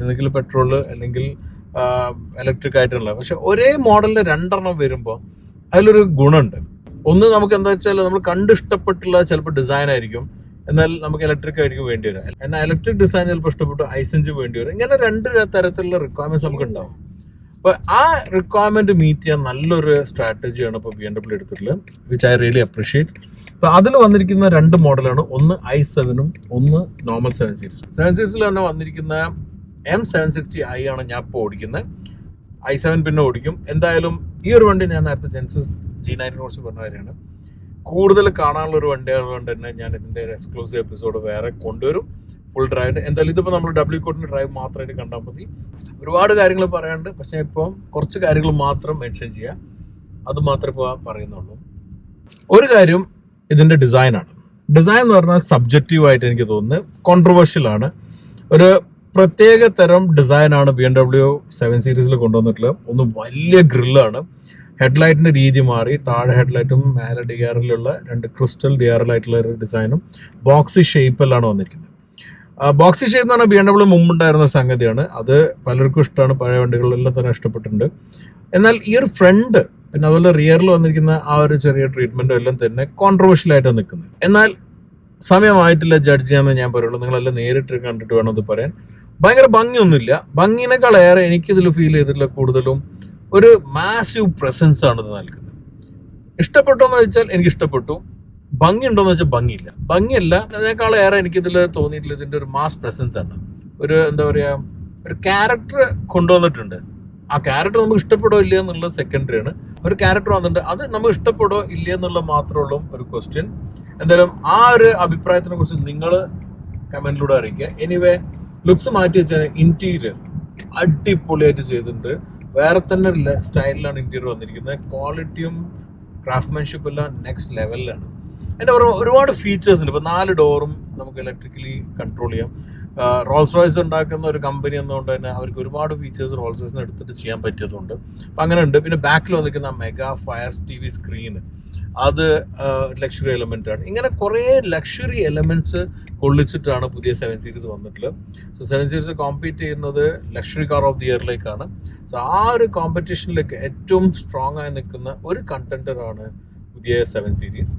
ഒന്നുകിൽ പെട്രോള് അല്ലെങ്കിൽ ഇലക്ട്രിക് ആയിട്ടുള്ള. പക്ഷെ ഒരേ മോഡലിന് 2 എണ്ണം വരുമ്പോൾ അതിലൊരു ഗുണമുണ്ട്. ഒന്ന് നമുക്ക് എന്താ വെച്ചാൽ നമ്മൾ കണ്ടിഷ്ടപ്പെട്ടുള്ള ചിലപ്പോൾ ഡിസൈൻ ആയിരിക്കും, എന്നാൽ നമുക്ക് ഇലക്ട്രിക് ആയിരിക്കും വേണ്ടി വരിക. എന്നാൽ ഇലക്ട്രിക് ഡിസൈൻ ചിലപ്പോൾ ഇഷ്ടപ്പെട്ടു ഐസ് എഞ്ചിൻ വേണ്ടി വരും. ഇങ്ങനെ 2 തരത്തിലുള്ള റിക്വയർമെന്റ്സ് നമുക്ക് ഉണ്ടാവും. അപ്പോൾ ആ റിക്വയർമെന്റ് മീറ്റ് ചെയ്യാൻ നല്ലൊരു സ്ട്രാറ്റജിയാണ് ഇപ്പോൾ BMW എടുത്തിട്ടുള്ളത്, വിച്ച് ഐ റിയലി അപ്രീഷിയേറ്റ്. അപ്പോൾ അതിൽ വന്നിരിക്കുന്ന 2 മോഡലാണ്, ഒന്ന് i7ഉം ഒന്ന് നോർമൽ 7 Series. 7 Seriesൽ തന്നെ വന്നിരിക്കുന്ന M760i ആണ് ഞാൻ ഇപ്പോൾ ഓടിക്കുന്നത്. i7 പിന്നെ ഓടിക്കും. എന്തായാലും ഈ ഒരു വണ്ടി ഞാൻ നേരത്തെ ജെൻസിസ് G90 കുറിച്ച് പറഞ്ഞ കാര്യമാണ്, കൂടുതൽ കാണാനുള്ള ഒരു വണ്ടി ആയതുകൊണ്ട് തന്നെ ഞാൻ ഇതിൻ്റെ എക്സ്ക്ലൂസീവ് എപ്പിസോഡ് വേറെ കൊണ്ടുവരും ഫുൾ ഡ്രൈവിൻ്റെ. എന്തായാലും ഇതിപ്പോൾ നമ്മൾ WCOTൻ്റെ ഡ്രൈവ് മാത്രമായിട്ട് കണ്ടാൽ മതി. ഒരുപാട് കാര്യങ്ങൾ പറയാനുണ്ട്, പക്ഷേ ഇപ്പോൾ കുറച്ച് കാര്യങ്ങൾ മാത്രം മെൻഷൻ ചെയ്യാം, അത് മാത്രമേ ഇപ്പോൾ പറയുന്നുള്ളൂ. ഒരു കാര്യം ഇതിൻ്റെ ഡിസൈനാണ്. ഡിസൈൻ എന്ന് പറഞ്ഞാൽ സബ്ജക്റ്റീവായിട്ട് എനിക്ക് തോന്നുന്നത് കോൺട്രവേഴ്ഷ്യൽ ആണ്. ഒരു പ്രത്യേക തരം ഡിസൈനാണ് BMW 7 Seriesൽ കൊണ്ടുവന്നിട്ടുള്ളത്. ഒന്ന് വലിയ ഗ്രില്ലാണ്, ഹെഡ്ലൈറ്റിന്റെ രീതി മാറി, താഴെ ഹെഡ്ലൈറ്റും മേലെ DRLലുള്ള 2 ക്രിസ്റ്റൽ DRL ആയിട്ടുള്ള ഒരു ഡിസൈനും ബോക്സി ഷേപ്പിലാണ് വന്നിരിക്കുന്നത്. ബോക്സി ഷേപ്പ് എന്ന് പറഞ്ഞാൽ BMW മുമ്പുണ്ടായിരുന്ന ഒരു സംഗതിയാണ്. അത് പലർക്കും ഇഷ്ടമാണ്, പഴയ വണ്ടികളിലെല്ലാം തന്നെ ഇഷ്ടപ്പെട്ടിട്ടുണ്ട്. എന്നാൽ ഈ ഒരു ഫ്രണ്ട് പിന്നെ അതുപോലെ റിയറിൽ വന്നിരിക്കുന്ന ആ ഒരു ചെറിയ ട്രീറ്റ്മെന്റും എല്ലാം തന്നെ കോൺട്രവേഴ്ഷ്യൽ ആയിട്ടാണ് നിൽക്കുന്നത്. എന്നാൽ സമയമായിട്ടില്ല ജഡ്ജ് ചെയ്യാമെന്ന് ഞാൻ പറയുള്ളൂ. നിങ്ങളെല്ലാം നേരിട്ട് കണ്ടിട്ട് വേണം അത് പറയാൻ. ഭയങ്കര ഭംഗിയൊന്നുമില്ല, ഭംഗിനേക്കാൾ ഏറെ എനിക്കിതിൽ ഫീൽ ചെയ്തിട്ടുള്ള കൂടുതലും ഒരു മാസീവ് പ്രസൻസ് ആണ് ഇത് നൽകുന്നത്. ഇഷ്ടപ്പെട്ടോ എന്ന് വെച്ചാൽ എനിക്ക് ഇഷ്ടപ്പെട്ടു, ഭംഗി ഉണ്ടോന്ന് വെച്ചാൽ ഭംഗിയില്ല. ഭംഗിയല്ല, അതിനേക്കാൾ ഏറെ എനിക്കിതിൽ തോന്നിയിട്ടുള്ള ഇതിന്റെ ഒരു മാസ് പ്രസൻസ് ആണ്. ഒരു എന്താ പറയാ, ഒരു ക്യാരക്ടർ കൊണ്ടുവന്നിട്ടുണ്ട്. ആ ക്യാരക്ടർ നമുക്ക് ഇഷ്ടപ്പെടോ ഇല്ല എന്നുള്ളത് സെക്കൻഡറി ആണ്. ഒരു ക്യാരക്ടർ വന്നിട്ടുണ്ട്, അത് നമുക്ക് ഇഷ്ടപ്പെടോ ഇല്ല എന്നുള്ള മാത്രമുള്ള ഒരു ക്വസ്റ്റ്യൻ. എന്തായാലും ആ ഒരു അഭിപ്രായത്തിനെ കുറിച്ച് നിങ്ങൾ കമന്റിലൂടെ അറിയിക്കുക. എനിവേ, ലുക്സ് മാറ്റി വെച്ചാൽ ഇന്റീരിയർ അടിപൊളിയായിട്ട് ചെയ്തിട്ടുണ്ട്. വേറെ തന്നെ സ്റ്റൈലിലാണ് ഇന്റീരിയർ വന്നിരിക്കുന്നത്. ക്വാളിറ്റിയും ക്രാഫ്റ്റ്മാൻഷിപ്പ് എല്ലാം നെക്സ്റ്റ് ലെവലിലാണ്. അതിൻ്റെ പുറമെ ഒരുപാട് ഫീച്ചേഴ്സ് ഉണ്ട്. ഇപ്പോൾ 4 ഡോറും നമുക്ക് ഇലക്ട്രിക്കലി കൺട്രോൾ ചെയ്യാം. റോൾസ് റോയ്സ് ഉണ്ടാക്കുന്ന ഒരു കമ്പനി എന്നതുകൊണ്ട് തന്നെ അവർക്ക് ഒരുപാട് ഫീച്ചേഴ്സ് റോൾസ് റോയ്സിന് എടുത്തിട്ട് ചെയ്യാൻ പറ്റിയതുകൊണ്ട് അപ്പം അങ്ങനെ ഉണ്ട്. പിന്നെ ബാക്കിൽ വന്നിരിക്കുന്ന മെഗാ ഫയർ TV സ്ക്രീൻ, അത് ലക്ഷറി എലമെന്റ് ആണ്. ഇങ്ങനെ കുറേ ലക്ഷറി എലമെന്റ്സ് കൊള്ളിച്ചിട്ടാണ് പുതിയ 7 Series വന്നിട്ടുള്ളത്. സോ 7 Series കോമ്പീറ്റ് ചെയ്യുന്നത് ലക്ഷറി കാർ ഓഫ് ദി ഇയറിലേക്കാണ്. സോ ആ ഒരു കോമ്പറ്റീഷനിലേക്ക് ഏറ്റവും സ്ട്രോങ് ആയി നിൽക്കുന്ന ഒരു കണ്ടന്ററാണ് പുതിയ 7 Series.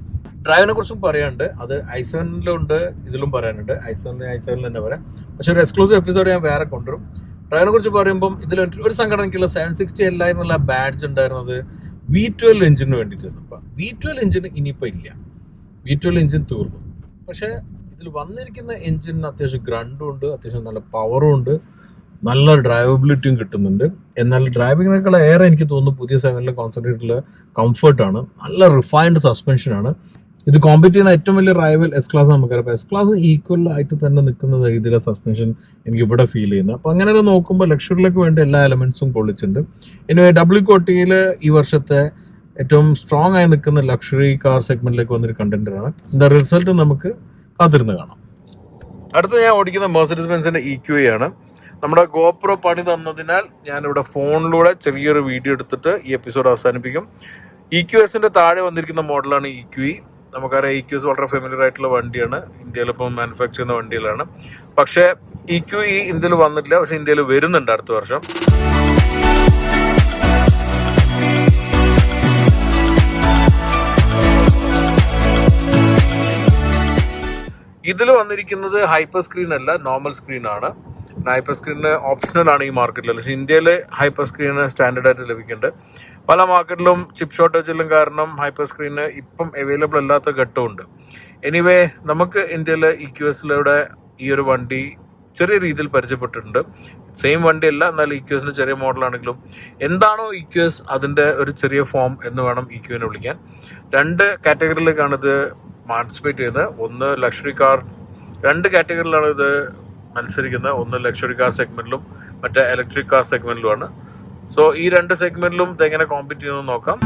ഡ്രൈവിനെ കുറിച്ചും പറയാനുണ്ട്, അത് i7ലുണ്ട്, ഇതിലും പറയാനുണ്ട്. i7 തന്നെ പറയാം, പക്ഷെ ഒരു എക്സ്ക്ലൂസീവ് എപ്പിസോഡ് ഞാൻ വേറെ കൊണ്ടുവരും. ഡ്രൈവിനെ കുറിച്ച് പറയുമ്പം ഇതിൽ ഒരു സങ്കടം എനിക്കുള്ള 760Li എന്നുള്ള ബാഡ്ജ് ഉണ്ടായിരുന്നത് V12 എഞ്ചിന് വേണ്ടിയിട്ടായിരുന്നു. അപ്പം V12 എഞ്ചിന് ഇനിയിപ്പോൾ ഇല്ല, V12 എഞ്ചിൻ തീർന്നു. പക്ഷേ ഇതിൽ വന്നിരിക്കുന്ന എഞ്ചിന് അത്യാവശ്യം ഗ്രണ്ടും ഉണ്ട്, അത്യാവശ്യം നല്ല പവറും ഉണ്ട്, നല്ല ഡ്രൈവബിലിറ്റിയും കിട്ടുന്നുണ്ട്. എന്നാൽ ഡ്രൈവിങ്ങിനേക്കാൾ ഏറെ എനിക്ക് തോന്നുന്നു പുതിയ 7-ലെ കോൺസെൻട്രേറ്ററിൽ കംഫർട്ടാണ്. നല്ല റിഫൈൻഡ് സസ്പെൻഷനാണ്. ഇത് കോമ്പറ്റ് ചെയ്യുന്ന ഏറ്റവും വലിയ റൈവൽ എസ് ക്ലാസ് നമുക്കറിയാം. എസ് ക്ലാസ് ഈക്വൽ ആയിട്ട് തന്നെ നിൽക്കുന്ന രീതിയിലെ സസ്പെൻഷൻ എനിക്ക് ഇവിടെ ഫീൽ ചെയ്യുന്നത്. അപ്പോൾ അങ്ങനെ നോക്കുമ്പോൾ ലക്ഷറിലേക്ക് വേണ്ട എല്ലാ എലമെന്റ്സും പൊളിച്ചിട്ടുണ്ട്. ഇനി WCOTയിൽ ഈ വർഷത്തെ ഏറ്റവും സ്ട്രോങ് ആയി നിൽക്കുന്ന ലക്ഷറി കാർ സെഗ്മെന്റിലേക്ക് വന്നൊരു കണ്ടന്ററാണ്. എന്താ റിസൾട്ട് നമുക്ക് കാത്തിരുന്ന് കാണാം. അടുത്ത ഞാൻ ഓടിക്കുന്ന മെർസിഡീസ് ബെൻസിന്റെ EQE ആണ്. നമ്മുടെ ഗോപ്രോ പണി തന്നതിനാൽ ഞാനിവിടെ ഫോണിലൂടെ ചെറിയൊരു വീഡിയോ എടുത്തിട്ട് ഈ എപ്പിസോഡ് അവസാനിപ്പിക്കും. EQSന്റെ താഴെ വന്നിരിക്കുന്ന മോഡലാണ് EQE. നമുക്കറിയാം EQS വളരെ ഫെമിലിയർ ആയിട്ടുള്ള വണ്ടിയാണ്. ഇന്ത്യയിൽ ഇപ്പം മാനുഫാക്ചർ ചെയ്യുന്ന വണ്ടികളാണ്. പക്ഷേ EQE ഇന്ത്യയിൽ വന്നിട്ടില്ല. പക്ഷെ ഇന്ത്യയിൽ വരുന്നുണ്ട് അടുത്ത വർഷം. ഇതിൽ വന്നിരിക്കുന്നത് ഹൈപ്പർ സ്ക്രീൻ അല്ല, നോർമൽ സ്ക്രീൻ ആണ്. ഹൈപ്പർ സ്ക്രീനിന് ഓപ്ഷണൽ ആണ് ഈ മാർക്കറ്റിൽ. പക്ഷേ ഇന്ത്യയിൽ ഹൈപ്പർ സ്ക്രീന് സ്റ്റാൻഡേർഡ് ആയിട്ട് ലഭിക്കുന്നുണ്ട്. പല മാർക്കറ്റിലും ചിപ്പ് ഷോർട്ടേജെല്ലാം കാരണം ഹൈപ്പർ സ്ക്രീന് ഇപ്പം അവൈലബിൾ അല്ലാത്ത ഘട്ടമുണ്ട്. എനിവേ നമുക്ക് ഇന്ത്യയിൽ EQSലൂടെ ഈ ഒരു വണ്ടി ചെറിയ രീതിയിൽ പരിചയപ്പെട്ടിട്ടുണ്ട്. സെയിം വണ്ടിയല്ല, എന്നാൽ EQSന്റെ ചെറിയ മോഡലാണെങ്കിലും എന്താണോ EQS അതിൻ്റെ ഒരു ചെറിയ ഫോം എന്ന് വേണം EQനെ വിളിക്കാൻ. 2 കാറ്റഗറിയിലേക്കാണ് ഇത് പാർട്ടിസിപ്പേറ്റ് ചെയ്യുന്നത്. ഒന്ന് ലക്ഷറി കാർ, 2 കാറ്റഗറിയിലാണ് ഇത് മത്സരിക്കുന്നത്. ഒന്ന് ലക്ഷറി കാർ സെഗ്മെന്റിലും മറ്റേ ഇലക്ട്രിക് കാർ സെഗ്മെന്റിലുമാണ്. സോ ഈ 2 സെഗ്മെന്റിലും ഇതെങ്ങനെ കോമ്പീറ്റ് ചെയ്യുന്നത് നോക്കാം.